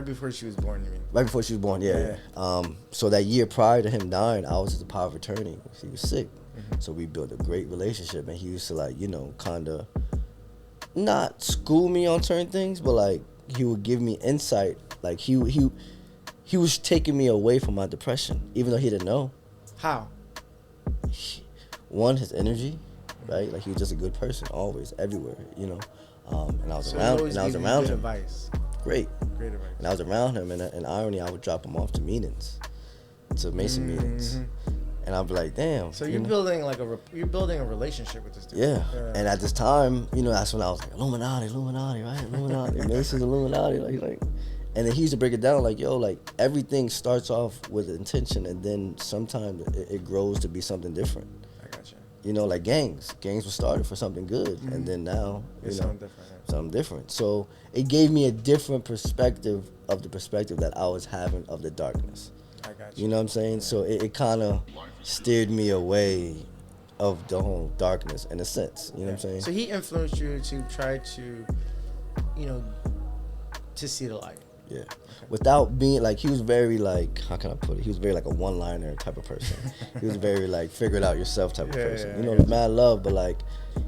before she was born, you mean? Right before she was born, yeah. So that year prior to him dying, I was his power of attorney. He was sick, so we built a great relationship, and he used to, like, you know, kind of not school me on certain things, but like he would give me insight. Like he was taking me away from my depression, even though he didn't know. How? One, his energy. Right, like he was just a good person, always, everywhere, you know. And I was around him. Advice. Great advice. And I was around him, and in irony, I would drop him off to meetings, to Mason meetings, and I'd be like, damn. So you're building like you're building a relationship with this dude. Yeah. And at this time, you know, that's when I was like, Illuminati, right? Illuminati, Mason's Illuminati, like. And then he used to break it down like, yo, like everything starts off with intention, and then sometimes it grows to be something different. I gotcha. You know, like gangs were started for something good, and then now It's something different. Yeah. something different. So it gave me a different perspective of the perspective that I was having of the darkness. I got you. You know what I'm saying? So it kind of steered me away of the whole darkness in a sense. You know what I'm saying? So he influenced you to try to, to see the light. Yeah. Without being like, he was very like, how can I put it? He was very like a one-liner type of person. He was very like, figure it out yourself type of person. Yeah, you know, mad love, but like,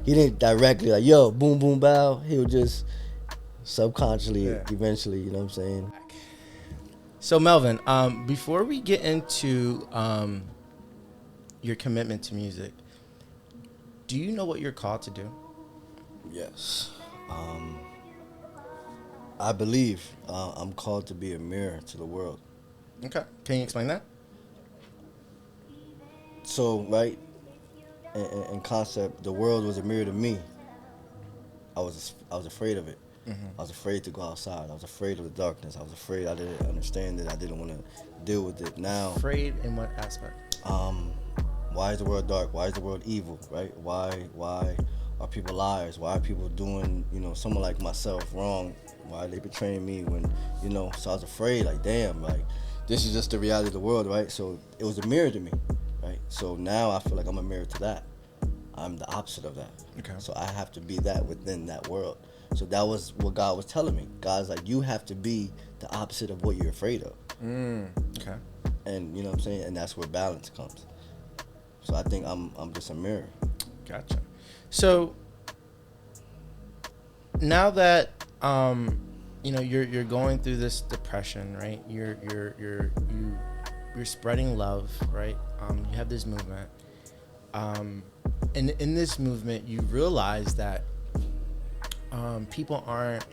he didn't directly like, yo, boom, boom, bow. He would just subconsciously, eventually, you know what I'm saying? So Melvin, before we get into your commitment to music, do you know what you're called to do? Yes. I believe I'm called to be a mirror to the world. Okay. Can you explain that? So, right, in concept, the world was a mirror to me. I was afraid of it. I was afraid to go outside. I was afraid of the darkness. I was afraid I didn't understand it. I didn't want to deal with it. Now, Afraid in what aspect? why is the world dark? Why is the world evil? Right? Why are people liars? Why are people doing, someone like myself wrong? Why are they betraying me when, so I was afraid, like, damn, like, this is just the reality of the world, right? So it was a mirror to me, right? So now I feel like I'm a mirror to that. I'm the opposite of that. Okay. So I have to be that within that world. So that was what God was telling me. God's like, you have to be the opposite of what you're afraid of. Okay. And you know what I'm saying? And that's where balance comes. So I think I'm just a mirror. Gotcha. So now that you're going through this depression, right? You're spreading love, right? You have this movement. And in this movement, you realize that people aren't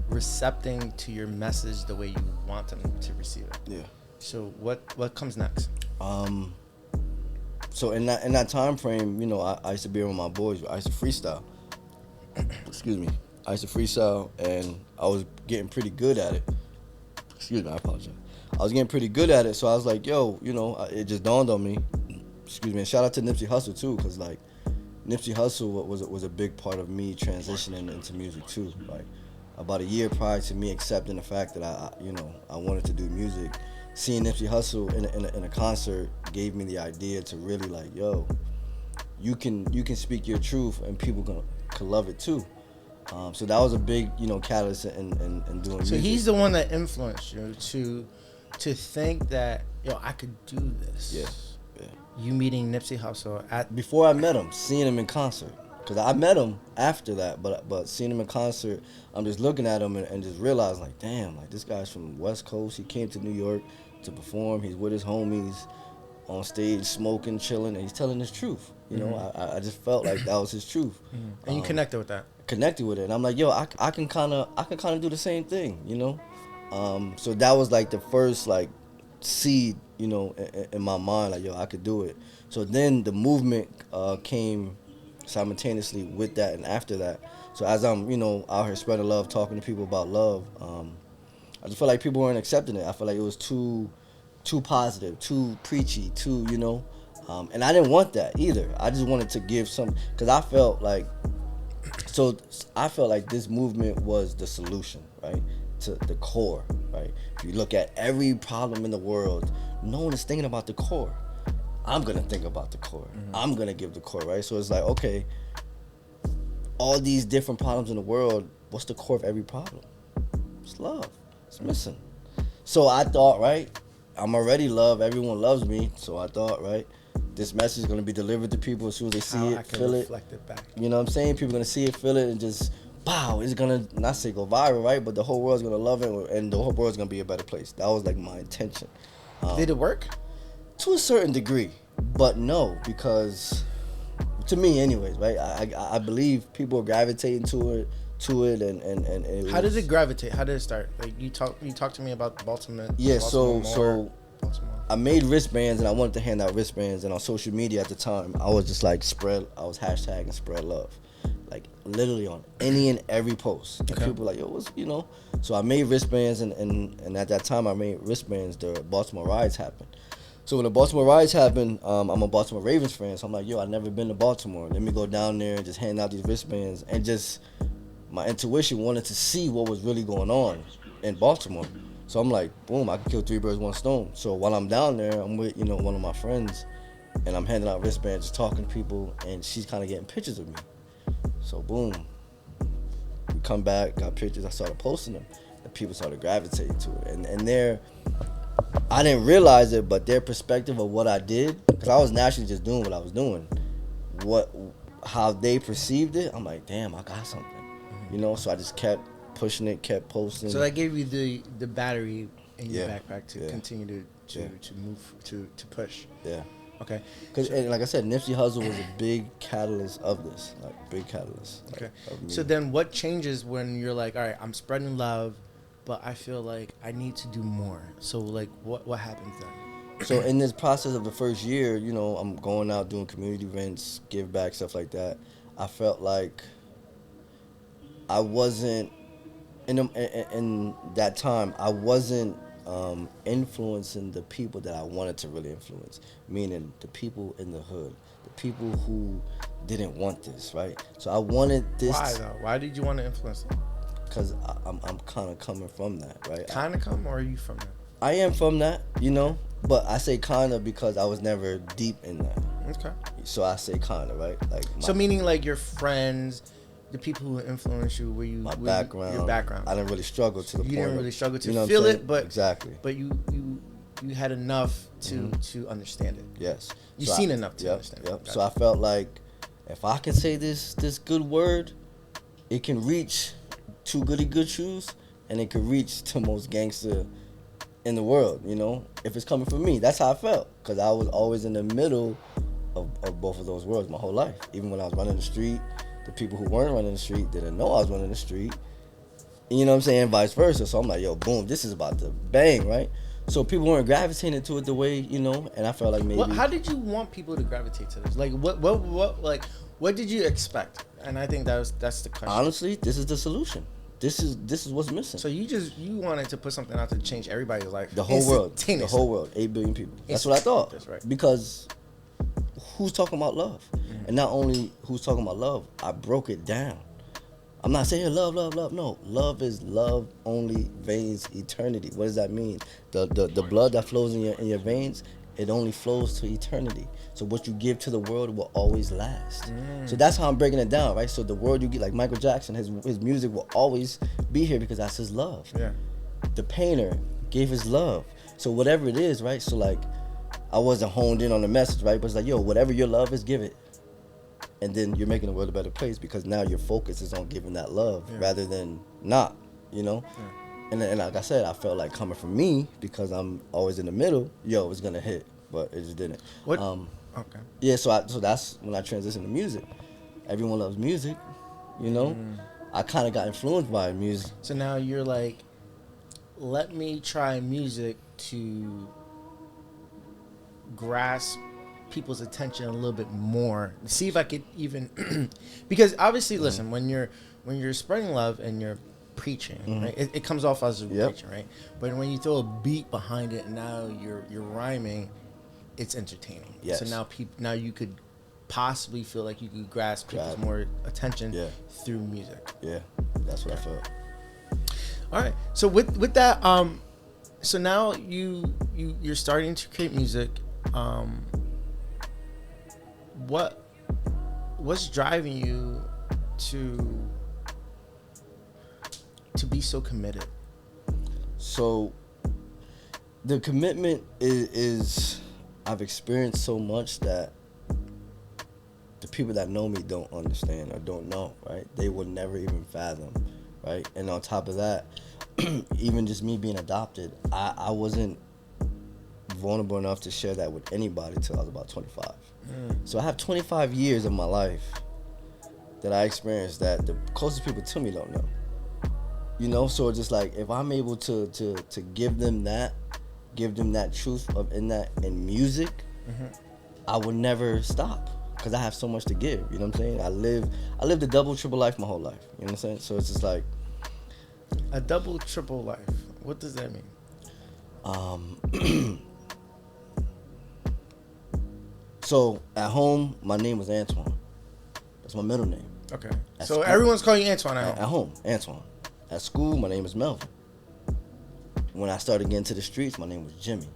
recepting to your message the way you want them to receive it. Yeah. So what comes next? So in that time frame, I used to be with my boys. I used to freestyle. Excuse me. I used to freestyle, and I was getting pretty good at it. Excuse me, I apologize. I was getting pretty good at it, so I was like, yo, it just dawned on me. Excuse me. And shout out to Nipsey Hussle too, because like Nipsey Hussle was a big part of me transitioning into music too. Like about a year prior to me accepting the fact that I wanted to do music, seeing Nipsey Hussle in a concert gave me the idea to really like, yo, you can speak your truth and people can love it too. So that was a big, catalyst in doing music. So he's the one that influenced you to think that, I could do this. Yeah. You meeting Nipsey Hussle Before I met him, seeing him in concert. Because I met him after that, but seeing him in concert, I'm just looking at him and just realizing, like, damn, like, this guy's from the West Coast. He came to New York to perform. He's with his homies on stage, smoking, chilling, and he's telling his truth. I just felt like that was his truth. and you connected with that. Connected with it, and I'm like, yo, I can kind of do the same thing, So that was like the first like seed, in my mind, like, yo, I could do it. So then the movement came simultaneously with that and after that. So as I'm, out here spreading love, talking to people about love, I just felt like people weren't accepting it. I felt like it was too positive, too preachy, too, and I didn't want that either. I just wanted to give some, because I felt like this movement was the solution, right, to the core, right? If you look at every problem in the world, no one is thinking about the core. I'm going to think about the core. I'm going to give the core, right? So it's like, okay, all these different problems in the world, what's the core of every problem? It's love. It's missing. So I thought, right, I'm already loved. Everyone loves me. So I thought, right, this message is going to be delivered to people as soon as they see it, feel it. Reflect it back. You know what I'm saying? People are going to see it, feel it, and just, wow, it's going to, not say go viral, right? But the whole world's going to love it, and the whole world's going to be a better place. That was like my intention. Did it work? To a certain degree, but no, because to me anyways, right? I believe people are gravitating to it, and it How did it gravitate? How did it start? Like you talked to me about Baltimore. Yeah, Baltimore. I made wristbands, and I wanted to hand out wristbands, and on social media at the time, I was just like I was hashtagging spread love, like literally on any and every post. And people were like, yo, what's, So I made wristbands, and at that time I made wristbands. The Baltimore riots happened. So when the Baltimore riots happened, I'm a Baltimore Ravens fan, so I'm like, yo, I've never been to Baltimore. Let me go down there and just hand out these wristbands, and just my intuition wanted to see what was really going on in Baltimore. So I'm like, boom, I can kill 3 birds, 1 stone. So while I'm down there, I'm with, one of my friends, and I'm handing out wristbands, just talking to people, and she's kind of getting pictures of me. So boom, we come back, got pictures, I started posting them, and people started gravitating to it. And they're, I didn't realize it, but their perspective of what I did, because I was naturally just doing what I was doing, how they perceived it, I'm like, damn, I got something, So I just kept pushing it, kept posting. So that gave you the battery in your backpack to Yeah. continue to move to push. Yeah. Okay. Because, and like I said, Nipsey Hussle was a big catalyst of this, big catalyst. Okay. Of me. So then what changes when you're like, all right, I'm spreading love, but I feel like I need to do more. So like what happens then? So in this process of the first year, I'm going out doing community events, give back, stuff like that. I felt like I wasn't, in that time, I wasn't influencing the people that I wanted to really influence, meaning the people in the hood, the people who didn't want this, right? So I wanted this. Why though? Why did you want to influence them? Because I'm kind of coming from that, right? Kind of come, or are you from that? I am from that, but I say kind of because I was never deep in that. Okay. So I say kind of, right? So meaning like your friends, the people who influence you, your background. I didn't really struggle to the point. You didn't really struggle to what I'm feel saying? it, but exactly. But you had enough to understand it. Yes. You've seen enough to understand it. Yep. Gotcha. So I felt like if I can say this good word, it can reach two goody good shoes, and it could reach the most gangster in the world. If it's coming from me, that's how I felt, because I was always in the middle of both of those worlds my whole life. Even when I was running the street, the people who weren't running the street didn't know I was running the street. You know what I'm saying? Vice versa. So I'm like, yo, boom, this is about to bang, right? So people weren't gravitating to it the way, and I felt like maybe. How did you want people to gravitate to this? Like, what did you expect? And I think that's the question. Honestly, this is the solution. This is what's missing. So you wanted to put something out to change everybody's life. The whole world. The whole world. 8 billion people. That's what I thought. That's right. Because who's talking about love? Mm-hmm. And not only who's talking about love, I broke it down. I'm not saying love, love, love. No, love is love only veins eternity. What does that mean? The blood that flows in your veins, it only flows to eternity. So what you give to the world will always last. So that's how I'm breaking it down, right? So the world you get, like Michael Jackson, his music will always be here because that's his love. Yeah. The painter gave his love. So whatever it is, right? So like, I wasn't honed in on the message, right? But it's like, yo, whatever your love is, give it. And then you're making the world a better place, because now your focus is on giving that love rather than not, Yeah. And like I said, I felt like coming from me, because I'm always in the middle, it's gonna hit, but it just didn't. What? Okay. Yeah, so that's when I transitioned to music. Everyone loves music, I kind of got influenced by music. So now you're like, let me try music to grasp people's attention a little bit more. See if I could even, because obviously, listen, when you're spreading love and you're preaching, right? It comes off as a preaching, right? But when you throw a beat behind it and now you're rhyming, it's entertaining. Yes. So now you could possibly feel like you could grasp people's more attention through music. Yeah, that's what I felt. All right. So with that, so now you're starting to create music. What's driving you to be so committed? So the commitment is I've experienced so much that the people that know me don't understand or don't know, right? They would never even fathom, right? And on top of that, even just me being adopted, I wasn't vulnerable enough to share that with anybody till I was about 25. So I have 25 years of my life that I experienced that the closest people to me don't know. So it's just like, if I'm able to give them that truth in music, I would never stop, because I have so much to give. You know what I'm saying? I lived a double, triple life my whole life. You know what I'm saying? So it's just like a double, triple life. What does that mean? So at home, my name was Antoine. That's my middle name. Okay. At So school- everyone's calling you Antoine At now. home, Antoine. At school, my name is Melvin. When I started getting to the streets, my name was Jimmy.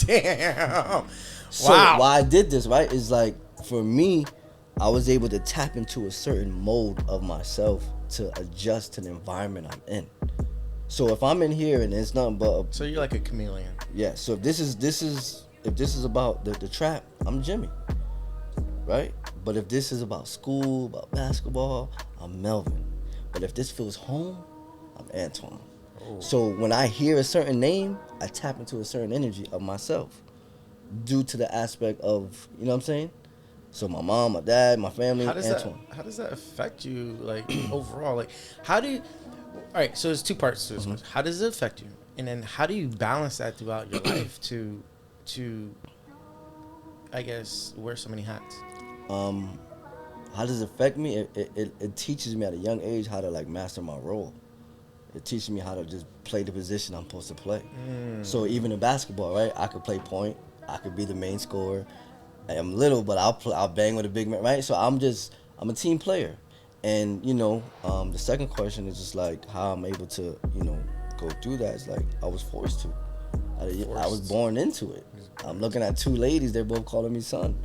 Damn. So Wow. why I did this, right, is like, for me, I was able to tap into a certain mold of myself to adjust to the environment I'm in. So if I'm in here and it's nothing but So you're like a chameleon. yeah. So if this is about the trap, I'm Jimmy, right? But if this is about school, about basketball, I'm Melvin. But if this feels home, I'm Antoine. Oh. So when I hear a certain name, I tap into a certain energy of myself due to the aspect of, you know what I'm saying? So my mom, my dad, my family, How does Antoine. that affect you, like, overall? Like, how do you? All right, so there's two parts to this. Mm-hmm. How does it affect you, and then how do you balance that throughout your life to, I guess, wear so many hats? How does it affect me? It teaches me at a young age how to like master my role. It teaches me how to just play the position I'm supposed to play. So even in basketball, right? I could play point. I could be the main scorer. I'm little, but I'll bang with a big man, right? So I'm a team player. And, you know, the second question is just like how I'm able to, you know, go through that. It's like I was forced to. I was born into it. I'm looking at two ladies, they're both calling me son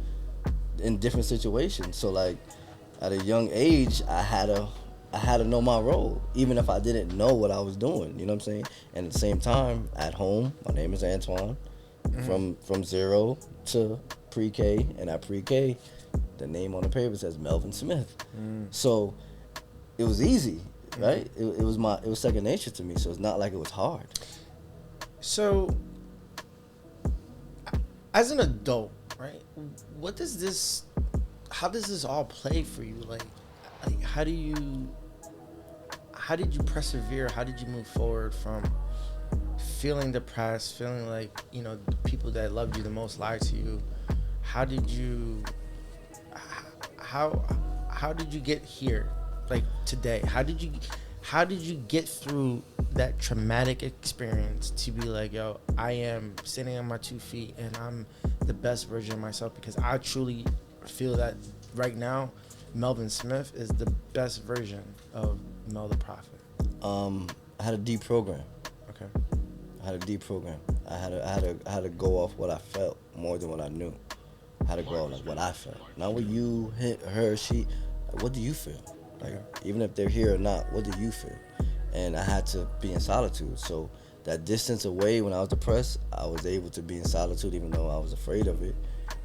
in different situations. So like at a young age, I had to know my role, even if I didn't know what I was doing. You know what I'm saying? And at the same time, at home, my name is Antoine. From 0 to pre-K, and at pre-K, the name on the paper says Melvin Smith. So it was easy, right? It was second nature to me. So it's not like it was hard. So, as an adult, right? How does this all play for you? Like how did you persevere? How did you move forward from feeling depressed, feeling like, you know, the people that loved you the most lied to you? How did you get here, like today? How did you get through that traumatic experience to be like, yo, I am standing on my 2 feet and I'm the best version of myself? Because I truly feel that right now, Melvin Smith is the best version of Mel The Prophet. I had a deep program. Okay. I had a deep program. I had to go off what I felt more than what I knew. I had to go off like what I felt. Not what you, her, she. Like, what do you feel? Like, even if they're here or not, what do you feel? And I had to be in solitude. So that distance away when I was depressed, I was able to be in solitude even though I was afraid of it.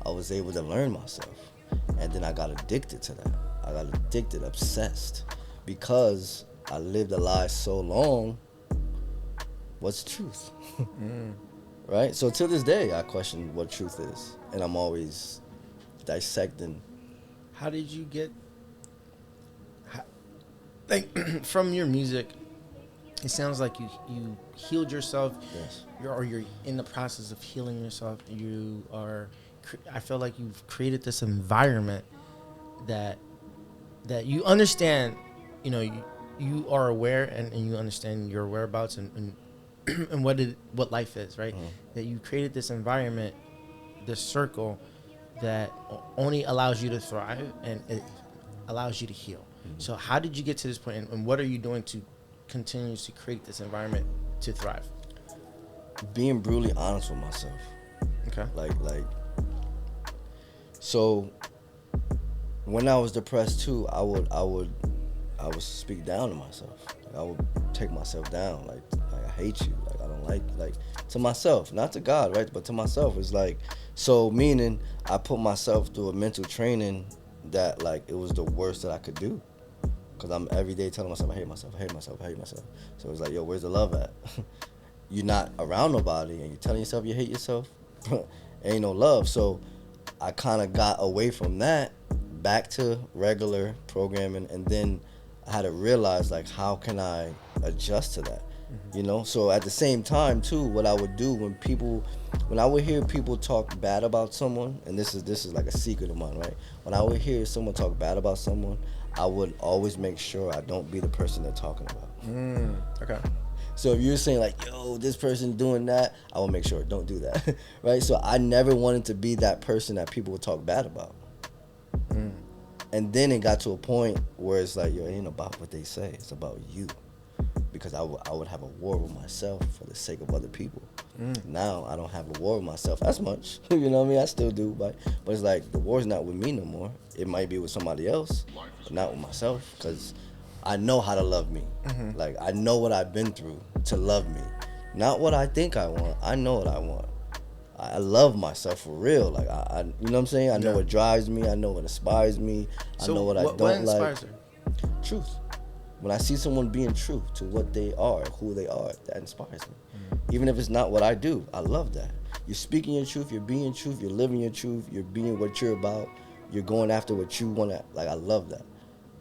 I was able to learn myself. And then I got addicted to that. I got addicted, obsessed. Because I lived a lie so long, what's truth? Right? So to this day, I question what truth is. And I'm always dissecting. How did you get, like, from your music, it sounds like you healed yourself. Yes. You're in the process of healing yourself. I feel like you've created this environment that you understand, you know, you are aware and you understand your whereabouts and what life is, right? That you created this environment, this circle that only allows you to thrive and it allows you to heal. So how did you get to this point, and what are you doing to continue to create this environment to thrive? Being brutally honest with myself. Okay. Like, so when I was depressed too, I would speak down to myself. Like, I would take myself down. Like I hate you. Like I don't like to myself, not to God, right? But to myself. It's like, so meaning I put myself through a mental training that like it was the worst that I could do. Cause I'm every day telling myself I hate myself, I hate myself, I hate myself. So it's like, yo, where's the love at? You're not around nobody and you're telling yourself you hate yourself. Ain't no love. So I kind of got away from that, back to regular programming, and then I had to realize like how can I adjust to that, you know? So at the same time too, what I would do when I would hear people talk bad about someone, and this is like a secret of mine, right? When I would hear someone talk bad about someone, I would always make sure I don't be the person they're talking about. Okay. So if you're saying like, yo, this person doing that, I will make sure don't do that, right? So I never wanted to be that person that people would talk bad about. And then it got to a point where it's like, yo, it ain't about what they say, it's about you. Because I would have a war with myself for the sake of other people. Now I don't have a war with myself as much. You know what I mean? I still do, but it's like the war's not with me no more. It might be with somebody else, but not with myself. Because I know how to love me. Like I know what I've been through to love me. Not what I think I want. I know what I want. I love myself for real. Like I you know what I'm saying? I know what drives me. I know what inspires me. So I know what I don't what inspires like. her? Truth. When I see someone being true to what they are, who they are, that inspires me. Even if it's not what I do, I love that. You're speaking your truth, you're being truth, you're living your truth, you're being what you're about, you're going after what you want to. Like, I love that.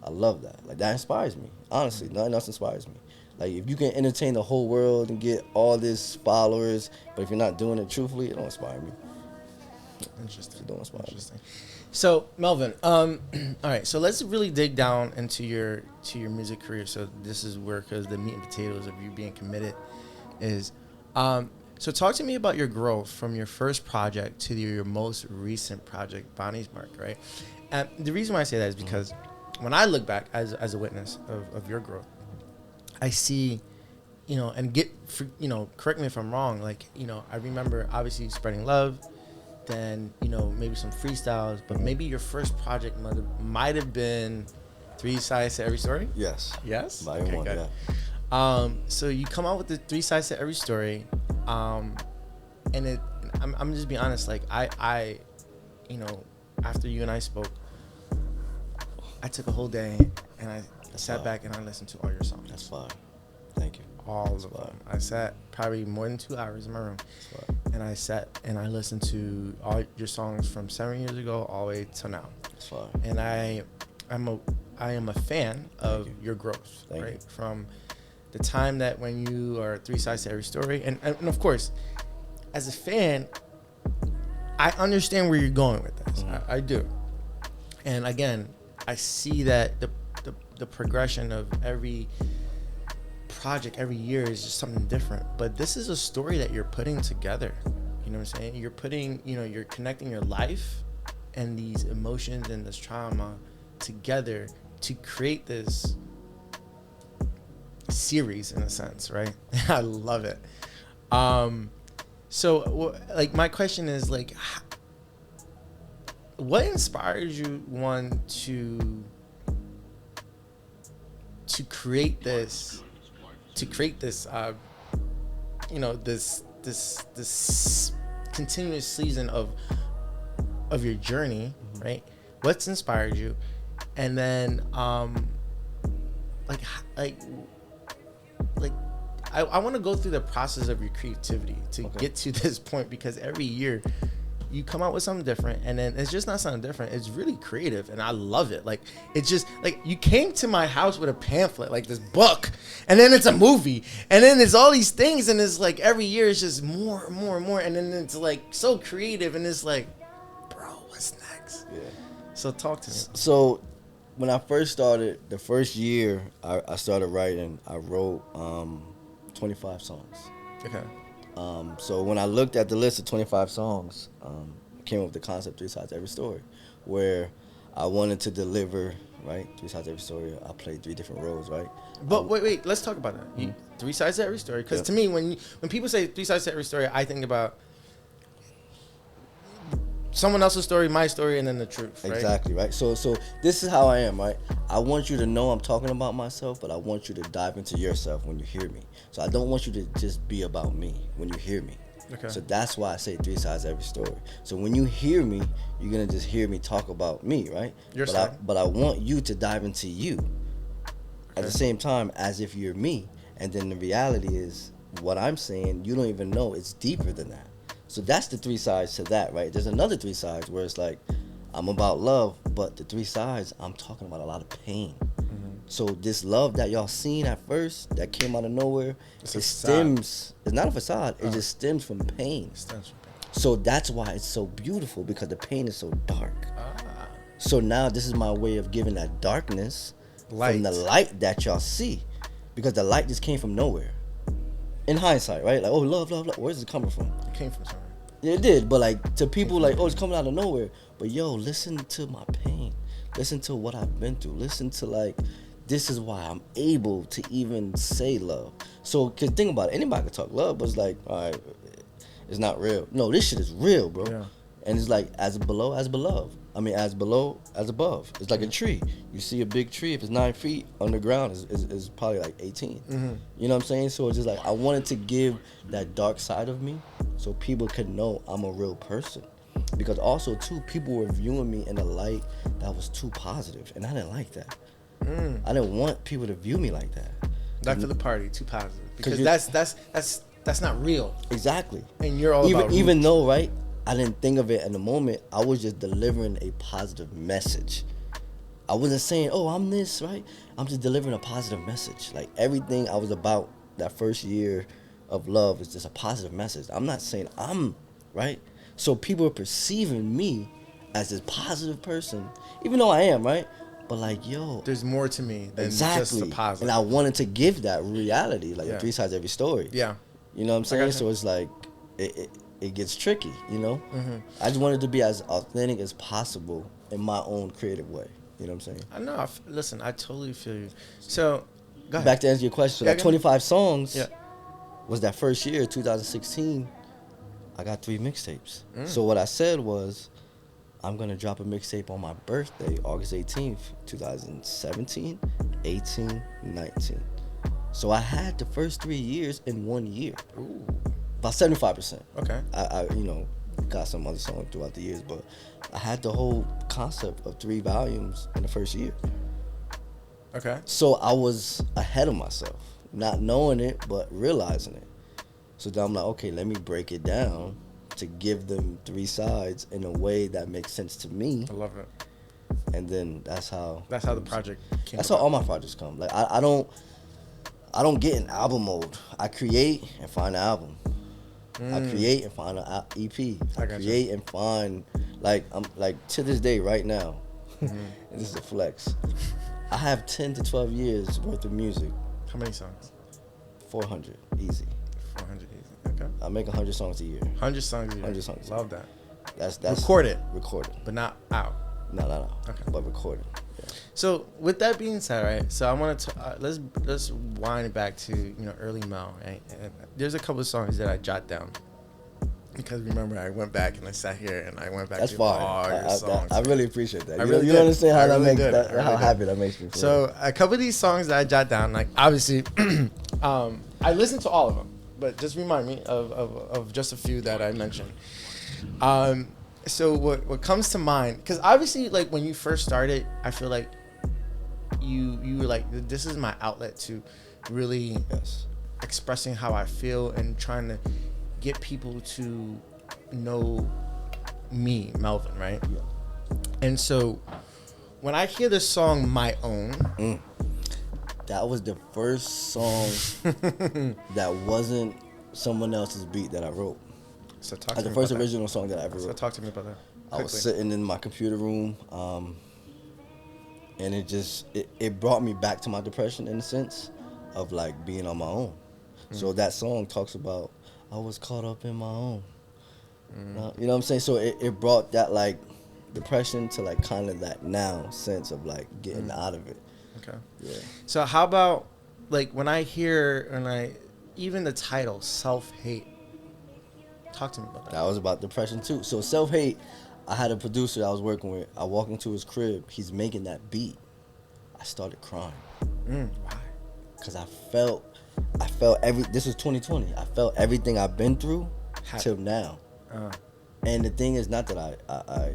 I love that. Like, that inspires me. Honestly, nothing else inspires me. Like, if you can entertain the whole world and get all these followers, but if you're not doing it truthfully, it don't inspire me. Interesting. It don't inspire me. So Melvin, all right. So let's really dig down into your music career. So this is where, because the meat and potatoes of you being committed is. So talk to me about your growth from your first project to your most recent project, Bonnie's Mark, right? And the reason why I say that is because when I look back as a witness of your growth, I see, and correct me if I'm wrong. Like, I remember obviously spreading love. Then maybe some freestyles, but maybe your first project might have been 3 sides to every story. Yes. Okay, one, good. yeah. So you come out with the 3 sides to every story, and I'm just being honest. Like I after you and I spoke, I took a whole day and I sat back and I listened to all your songs. That's fine. Thank you. All of them. I sat probably more than 2 hours in my room. And I sat and I listened to all your songs from 7 years ago all the way till now. That's fine. And I am a fan of your growth, Thank right? you. From the time that when you are 3 sides to every story. And of course, as a fan, I understand where you're going with this. I do. And again, I see that the progression of every project every year is just something different, but this is a story that you're putting together. You know what I'm saying? You're putting, you're connecting your life and these emotions and this trauma together to create this series in a sense, right? I love it. So like my question is like, what inspires you to create this this continuous season of your journey, right? What's inspired you? And then I want to go through the process of your creativity to get to this point, because every year you come out with something different, and then it's just not something different. It's really creative, and I love it. Like, it's just like you came to my house with a pamphlet, like this book, and then it's a movie, and then there's all these things, and it's like every year it's just more and more and more, and then it's like so creative, and it's like, bro, what's next? Yeah. So talk to me. So when I first started, the first year I started writing, I wrote 25 songs. Okay. So when I looked at the list of 25 songs, I came up with the concept 3 sides to every story, where I wanted to deliver, right? 3 sides to every story. I played 3 different roles, right? But wait, let's talk about that. 3 sides to every story, because to me, when people say 3 sides to every story, I think about someone else's story, my story, and then the truth, right? Exactly, right? So this is how I am, right? I want you to know I'm talking about myself, but I want you to dive into yourself when you hear me. So I don't want you to just be about me when you hear me. Okay. So that's why I say 3 sides to every story. So when you hear me, you're going to just hear me talk about me, right? Your side. But I want you to dive into you at the same time as if you're me. And then the reality is what I'm saying, you don't even know it's deeper than that. So that's the 3 sides to that, right? There's another 3 sides where it's like, I'm about love, but the 3 sides, I'm talking about a lot of pain. So this love that y'all seen at first, that came out of nowhere, it's not a facade, it just stems from pain. So that's why it's so beautiful, because the pain is so dark. So now this is my way of giving that darkness from the light that y'all see, because the light just came from nowhere. in hindsight, right? Like, oh, love, love, love. Where's it coming from? It came from somewhere. Yeah, it did, but like to people, like, oh, it's coming out of nowhere. But yo, listen to my pain. Listen to what I've been through. Listen to like, this is why I'm able to even say love. So, cause think about it, anybody can talk love, but it's like, all right, it's not real. No, this shit is real, bro. Yeah. And it's like, as below, as beloved. I mean, as below, as above. It's like a tree. You see a big tree, if it's 9 feet, underground is probably like 18. You know what I'm saying? So it's just like, I wanted to give that dark side of me so people could know I'm a real person. Because also, too, people were viewing me in a light that was too positive, and I didn't like that. I didn't want people to view me like that. Life of the party, too positive. Because that's not real. Exactly. And you're all about even though, right, I didn't think of it in the moment, I was just delivering a positive message. I wasn't saying, oh, I'm this, right? I'm just delivering a positive message. Like, everything I was about that first year of love is just a positive message. I'm not saying I'm, right? So people are perceiving me as this positive person, even though I am, right? But like, yo, there's more to me than exactly. just the positive. And I wanted to give that reality, like Yeah. 3 sides of every story. Yeah. You know what I'm saying? gotcha. So it's like, it gets tricky, you know? I just wanted to be as authentic as possible in my own creative way. You know what I'm saying? I know. Listen, I totally feel you. So, go ahead. Back to answer your question. So Yeah, that go 25 songs Yeah. was that first year, 2016. I got 3 mixtapes. So what I said was, I'm going to drop a mixtape on my birthday, August 18th, 2017, 18, 19. So I had the first 3 years in 1 year. Ooh. About 75%. Okay. I got some other songs throughout the years, but I had the whole concept of 3 volumes in the first year. Okay. So I was ahead of myself, not knowing it, but realizing it. So then I'm like, okay, let me break it down to give them 3 sides in a way that makes sense to me. I love it. And then that's how the project came That's about. how all my projects come. Like I don't get in album mode. I create and find an album. I create and find an EP. I got you. create and find, like, I'm like, to this day right now, and this is a flex, I have 10 to 12 years worth of music. How many songs? 400 easy. 400 easy. Okay. I make 100 songs a year. 100 songs a year. 100 songs a year. Love that. That's Recorded. Recorded. But not out. No. Okay. But recorded. Yeah. So with that being said, right? So I want to let's wind it back to early Mel, right? And there's a couple of songs that I jot down because remember I went back and I sat here and I went back That's to fine. all your songs. I really appreciate that. I really you did. understand how I that really makes did. that, I really how did. happy that makes me feel. So a couple of these songs that I jot down, like obviously, I listened to all of them, but just remind me of just a few that I mentioned. So what comes to mind, because obviously, like when you first started, I feel like you were like, this is my outlet to really expressing how I feel and trying to get people to know me, Melvin, right? Yeah. And so when I hear the song "My Own," that was the first song that wasn't someone else's beat that I wrote. So talk That's to the me first about that. original song that I ever So wrote. talk to me about that. I was quickly. sitting in my computer room, and it brought me back to my depression in a sense of like being on my own. So that song talks about I was caught up in my own. You know what I'm saying? So it brought that like depression to like kind of that now sense of like getting out of it. Okay. Yeah. So how about like when I hear even the title self-hate? Talk to me about that. That was about depression too. So self-hate, I had a producer I was working with. I walk into his crib. He's making that beat. I started crying. Why? Because I felt this was 2020. I felt everything I've been through till now. And the thing is not that I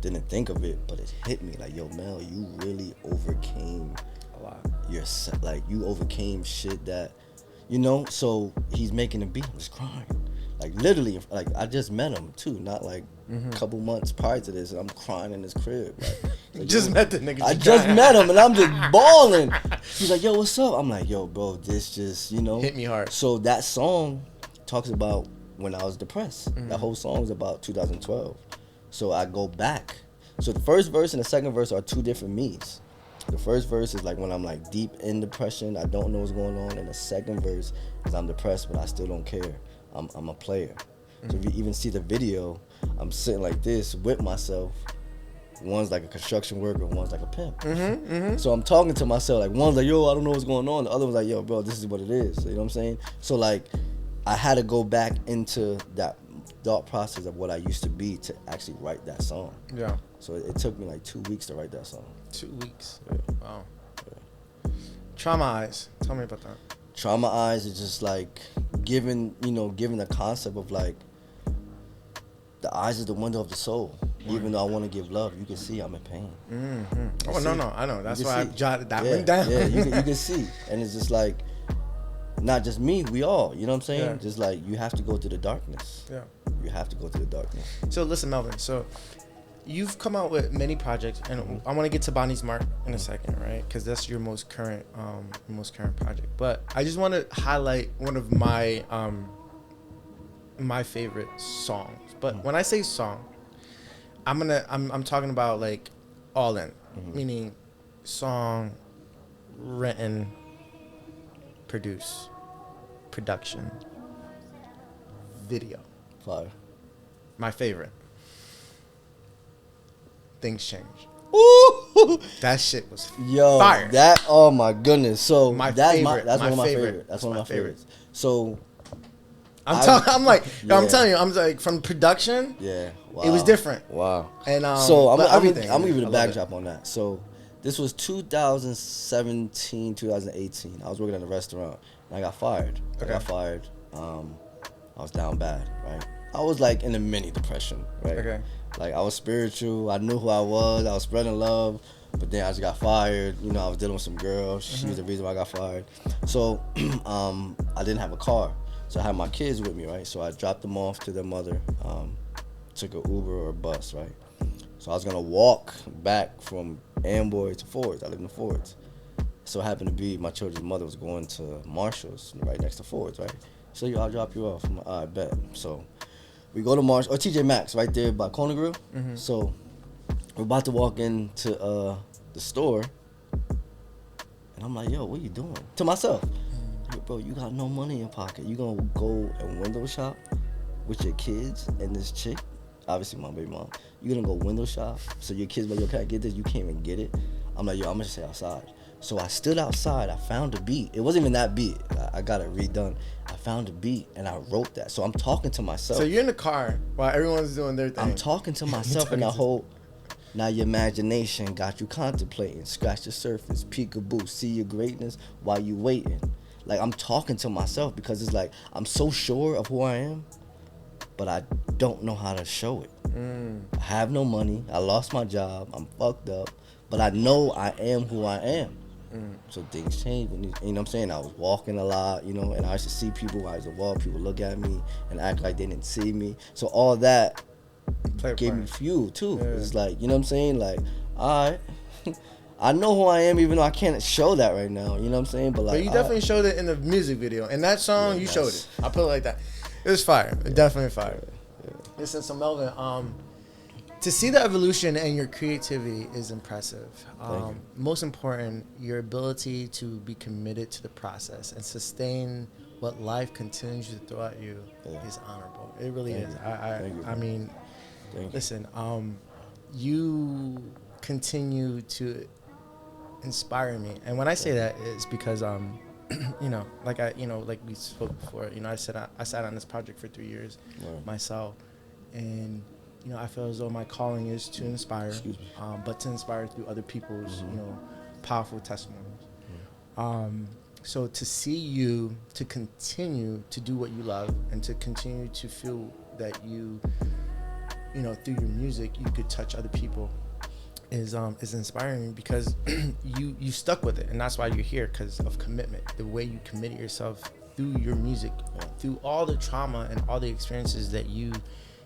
didn't think of it, but it hit me like, yo, Mel, you really overcame A lot. yourself. Like you overcame shit that, so he's making a beat. I was crying. Like literally, like I just met him too, not like a couple months prior to this, and I'm crying in his crib. Like Just met the nigga. I just met him, and I'm just bawling. He's like, yo, what's up? I'm like, yo, bro, this just, hit me hard. So that song talks about when I was depressed. That whole song is about 2012. So I go back. So the first verse and the second verse are 2 different me's. The first verse is like when I'm like deep in depression, I don't know what's going on, and the second verse is I'm depressed but I still don't care. I'm a player. So if you even see the video, I'm sitting like this with myself. One's like a construction worker, one's like a pimp. So I'm talking to myself, like one's like, yo, I don't know what's going on. The other one's like, yo, bro, this is what it is. You know what I'm saying? So like, I had to go back into that thought process of what I used to be to actually write that song. Yeah. So it took me like 2 weeks to write that song. 2 weeks. Yeah. Wow. Trauma Eyes. Tell me about that. Trauma Eyes is just like giving the concept of like, the eyes is the window of the soul. Even though I want to give love, you can see I'm in pain. Oh, no, I know. That's why I jotted that yeah, one down. Yeah, you can see. And it's just like, not just me, we all, you know what I'm saying? Yeah. Just like, you have to go through the darkness. Yeah. You have to go through the darkness. So listen, Melvin. So you've come out with many projects, and I want to get to Bonnie's Mark in a second, right? Because that's your most current project. But I just want to highlight one of my my favorite songs. But when I say song, I'm talking about like all in, meaning song, written, production, video. Fire. My favorite. Things Change. Ooh! That shit was Yo, fire. that, oh my goodness. So My that's favorite. that's My one of my favorite. favorites. That's one of That's my my favorites. So I'm yeah. telling you, I'm like from production. yeah, wow. It was different. Wow. And so I'm but gonna everything, give you the I love backdrop on that. So this was 2017, 2018. I was working at a restaurant and I got fired. Okay. I was down bad, right? I was like in a mini depression, right? Okay. Like I was spiritual. I knew who I was spreading love, but then I just got fired. You know, I was dealing with some girl. She was the reason why I got fired. So I didn't have a car. So I had my kids with me, right? So I dropped them off to their mother, took an Uber or a bus, right? So I was gonna walk back from Amboy to Fords. I live in Fords. So it happened to be my children's mother was going to Marshall's right next to Fords, right? So yo, I'll drop you off. I'm like, all right, bet. So we go to Marshall, or TJ Maxx right there by Kona Grill. So we're about to walk into the store, and I'm like, yo, what you doing? To myself. Like, bro, you got no money in your pocket. You gonna go and window shop with your kids and this chick? Obviously, my baby mom. You gonna go window shop so your kids like, yo, can I get this? You can't even get it. I'm like, yo, I'm gonna just stay outside. So I stood outside. I found a beat. It wasn't even that beat. I got it redone. I found a beat and I wrote that. So I'm talking to myself. So you're in the car while everyone's doing their thing. I'm talking to myself and now your imagination got you contemplating. Scratch the surface, peekaboo, see your greatness while you waiting. Like I'm talking to myself because it's like I'm so sure of who I am, but I don't know how to show it. I have no money. I lost my job. I'm fucked up, but I know I am who I am. So things change when you know what I'm saying? I was walking a lot, you know, and I used to see people, I used to walk, people look at me and act like they didn't see me. So all that gave me fuel too. Yeah. It's like, you know what I'm saying? Like, all right, I know who I am even though I can't show that right now, you know what I'm saying? But like, you definitely showed it in the music video. And that song, you showed it. I'll put it like that. It was fire. It definitely fire. Listen, so Melvin, to see the evolution and your creativity is impressive. Most important, your ability to be committed to the process and sustain what life continues to throw at you is honorable. It really is. I mean, listen, you continue to inspire me. And when I say that, it's because, you know, like we spoke before, you know, I sat on this project for 3 years myself. And you know, I feel as though my calling is to inspire, but to inspire through other people's, you know, powerful testimonies. So to see you to continue to do what you love and to continue to feel that you know, through your music, you could touch other people is inspiring because you stuck with it, and that's why you're here, because of commitment. The way you committed yourself through your music, through all the trauma and all the experiences that you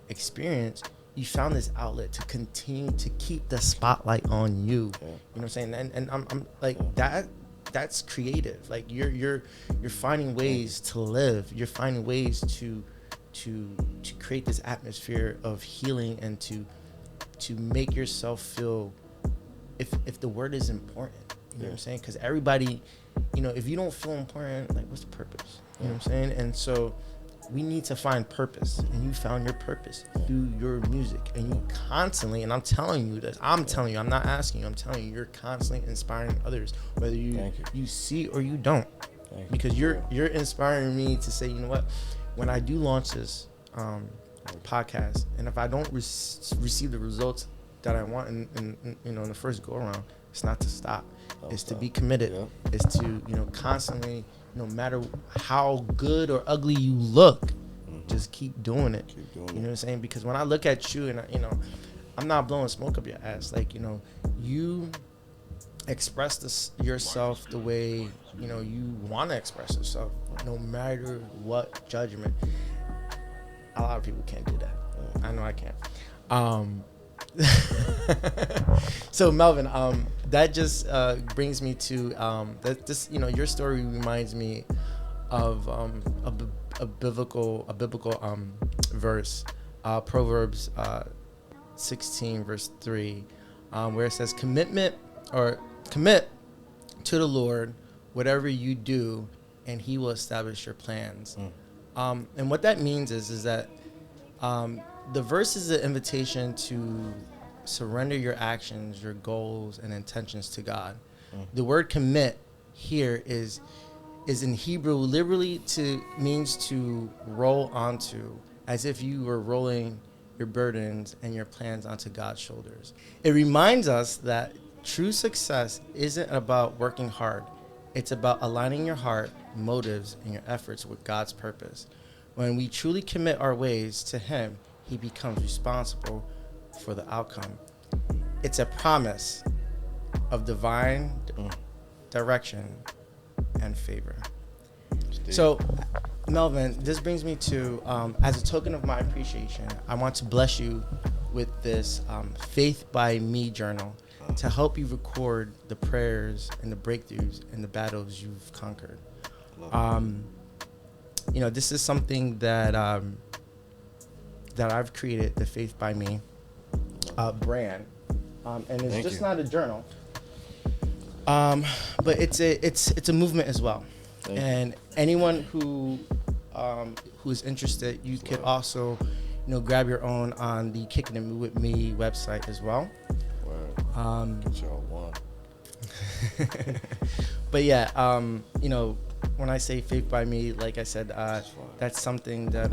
experienced, you found this outlet to continue to keep the spotlight on you. You know what I'm saying? And I'm like that's creative. Like you're finding ways to live. You're finding ways to create this atmosphere of healing and to make yourself feel, if the word is important, You know what I'm saying? Because everybody, you know, if you don't feel important, like, what's the purpose? You know what I'm saying? And so we need to find purpose, and you found your purpose through your music, and you constantly, and I'm telling you this, I'm telling you, I'm not asking you, I'm telling you, you're constantly inspiring others, whether you see or you don't, because you're inspiring me to say, you know what, when I do launch this podcast, and if I don't receive the results that I want in you know, in the first go around, it's not to stop, it's to be committed, it's to, you know, constantly, no matter how good or ugly you look, just keep doing it. You know what I'm saying? Because when I look at you, and you know, I'm not blowing smoke up your ass. Like, you know, you express yourself the way, you know, you want to express yourself, no matter what judgment. A lot of people can't do that. I know I can't. So Melvin, that just brings me to that this, you know, your story reminds me of a biblical verse, Proverbs 16 verse 3, where it says commit to the Lord whatever you do, and He will establish your plans. And what that means is that the verse is an invitation to surrender your actions, your goals, and intentions to God. The word commit here is in Hebrew literally means to roll onto, as if you were rolling your burdens and your plans onto God's shoulders. It reminds us that true success isn't about working hard. It's about aligning your heart, motives, and your efforts with God's purpose. When we truly commit our ways to Him, He becomes responsible for the outcome. It's a promise of divine direction and favor. So, Melvin, this brings me to, as a token of my appreciation, I want to bless you with this Faith by Me journal to help you record the prayers and the breakthroughs and the battles you've conquered. You know, this is something that that I've created, the Faith by Me brand, and it's just not a journal, but it's a movement as well. And anyone who's interested, you could also, you know, grab your own on the Kickin'it with Me website as well. But yeah, you know, when I say Faith by Me, like I said, that's something that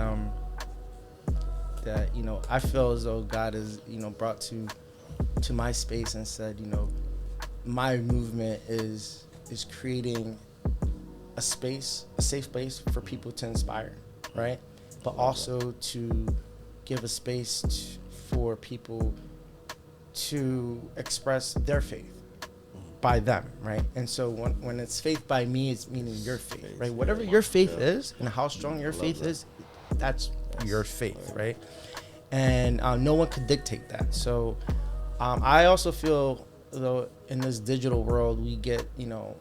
that, you know, I feel as though God has, you know, brought to my space and said, you know, my movement is creating a space, a safe space for people to inspire, right? But also to give a space for people to express their faith by them, right? And so when it's faith by me, it's meaning your faith, right? Whatever your faith is and how strong your faith is, that's your faith, right? And no one could dictate that. So I also feel, though, in this digital world, we get, you know,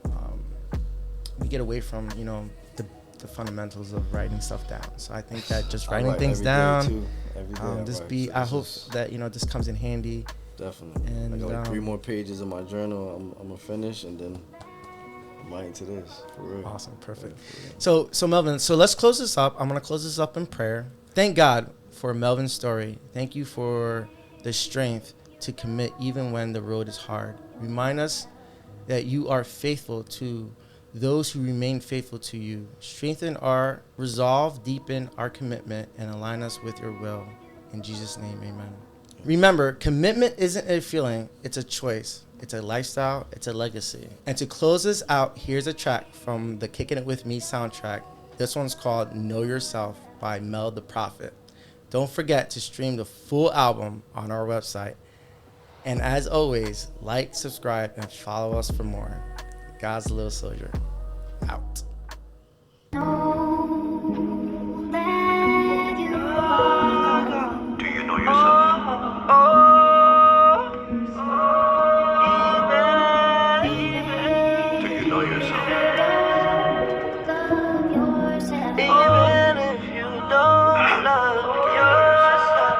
we get away from, you know, the fundamentals of writing stuff down. So I think that just writing things down, I hope that, you know, this comes in handy. Definitely. And I got like 3 more pages of my journal. I'm gonna finish, and then I'm right into this. For real. Awesome, perfect. So Melvin, so let's close this up. I'm gonna close this up in prayer. Thank God for Melvin's story. Thank you for the strength to commit even when the road is hard. Remind us that you are faithful to those who remain faithful to you. Strengthen our resolve, deepen our commitment, and align us with your will. In Jesus' name, amen. Remember, commitment isn't a feeling, it's a choice. It's a lifestyle, it's a legacy. And to close this out, here's a track from the Kickin'it with Me soundtrack. This one's called Know Yourself by Mel The Prophet. Don't forget to stream the full album on our website. And as always, like, subscribe, and follow us for more. God's Little Soldier, out. Do you know yourself? Do you know yourself? Even if you don't love yourself.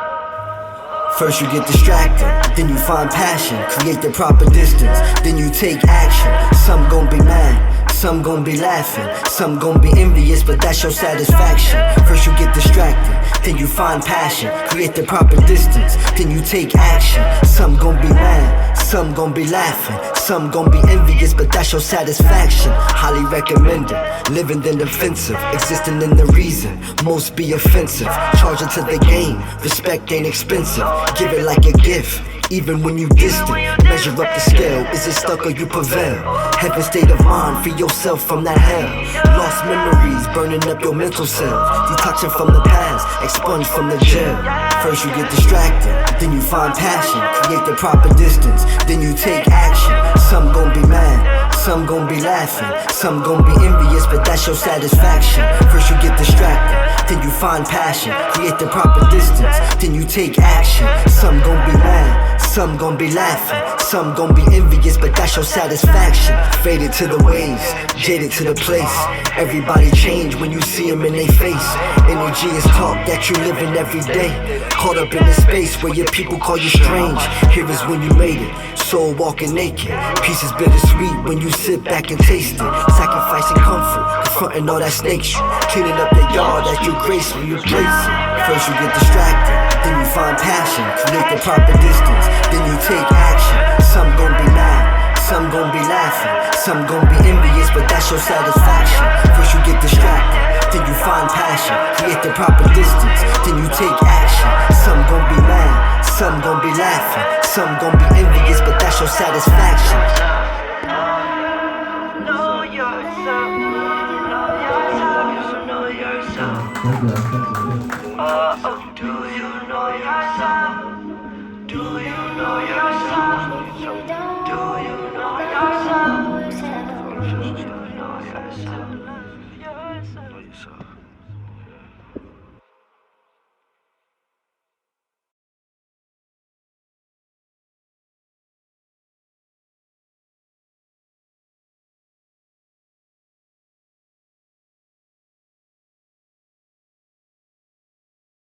First you get distracted, then you find passion. Create the proper distance, then you take action. Some gon' be mad, some gon' be laughing, some gon' be envious, but that's your satisfaction. First you get distracted, then you find passion. Create the proper distance, then you take action. Some gon' be mad, some gon' be laughing, some gon' be envious, but that's your satisfaction. Highly recommended, living in defensive, existing in the reason, most be offensive. Charge it to the game, respect ain't expensive. Give it like a gift, even when you distant. Measure up the scale, is it stuck or you prevail? Heaven state of mind, free yourself from that hell. Lost memories, burning up your mental cells. Detoxing from the past, expunged from the jail. First you get distracted, then you find passion. Create the proper distance, then you take action. Some gon' be mad, some gon' be laughing, some gon' be envious, but that's your satisfaction. First you get distracted, then you find passion. Create the proper distance, then you take action. Some gon' be mad, some gon' be laughing, some gon' be envious, but that's your satisfaction. Faded to the waves, jaded to the place. Everybody change when you see them in their face. Energy is talk that you living every day. Caught up in the space where your people call you strange. Here is when you made it, soul walking naked. Peace is bittersweet when you sit back and taste it. Sacrificing comfort, confronting all that snakes you. Cleaning up the yard that you gracefully replace it. First you get distracted, then you find passion. Create the proper distance, then you take action. Some gon' be mad, some gon' be laughing, some gon' be envious, but that's your satisfaction. First you get distracted, then you find passion. Create the proper distance, then you take action. Some gon' be mad, some gon' be laughing, some gon' be envious, but that's your satisfaction. Know yourself. Know yourself. Do you know yourself? Do you know yourself? Do you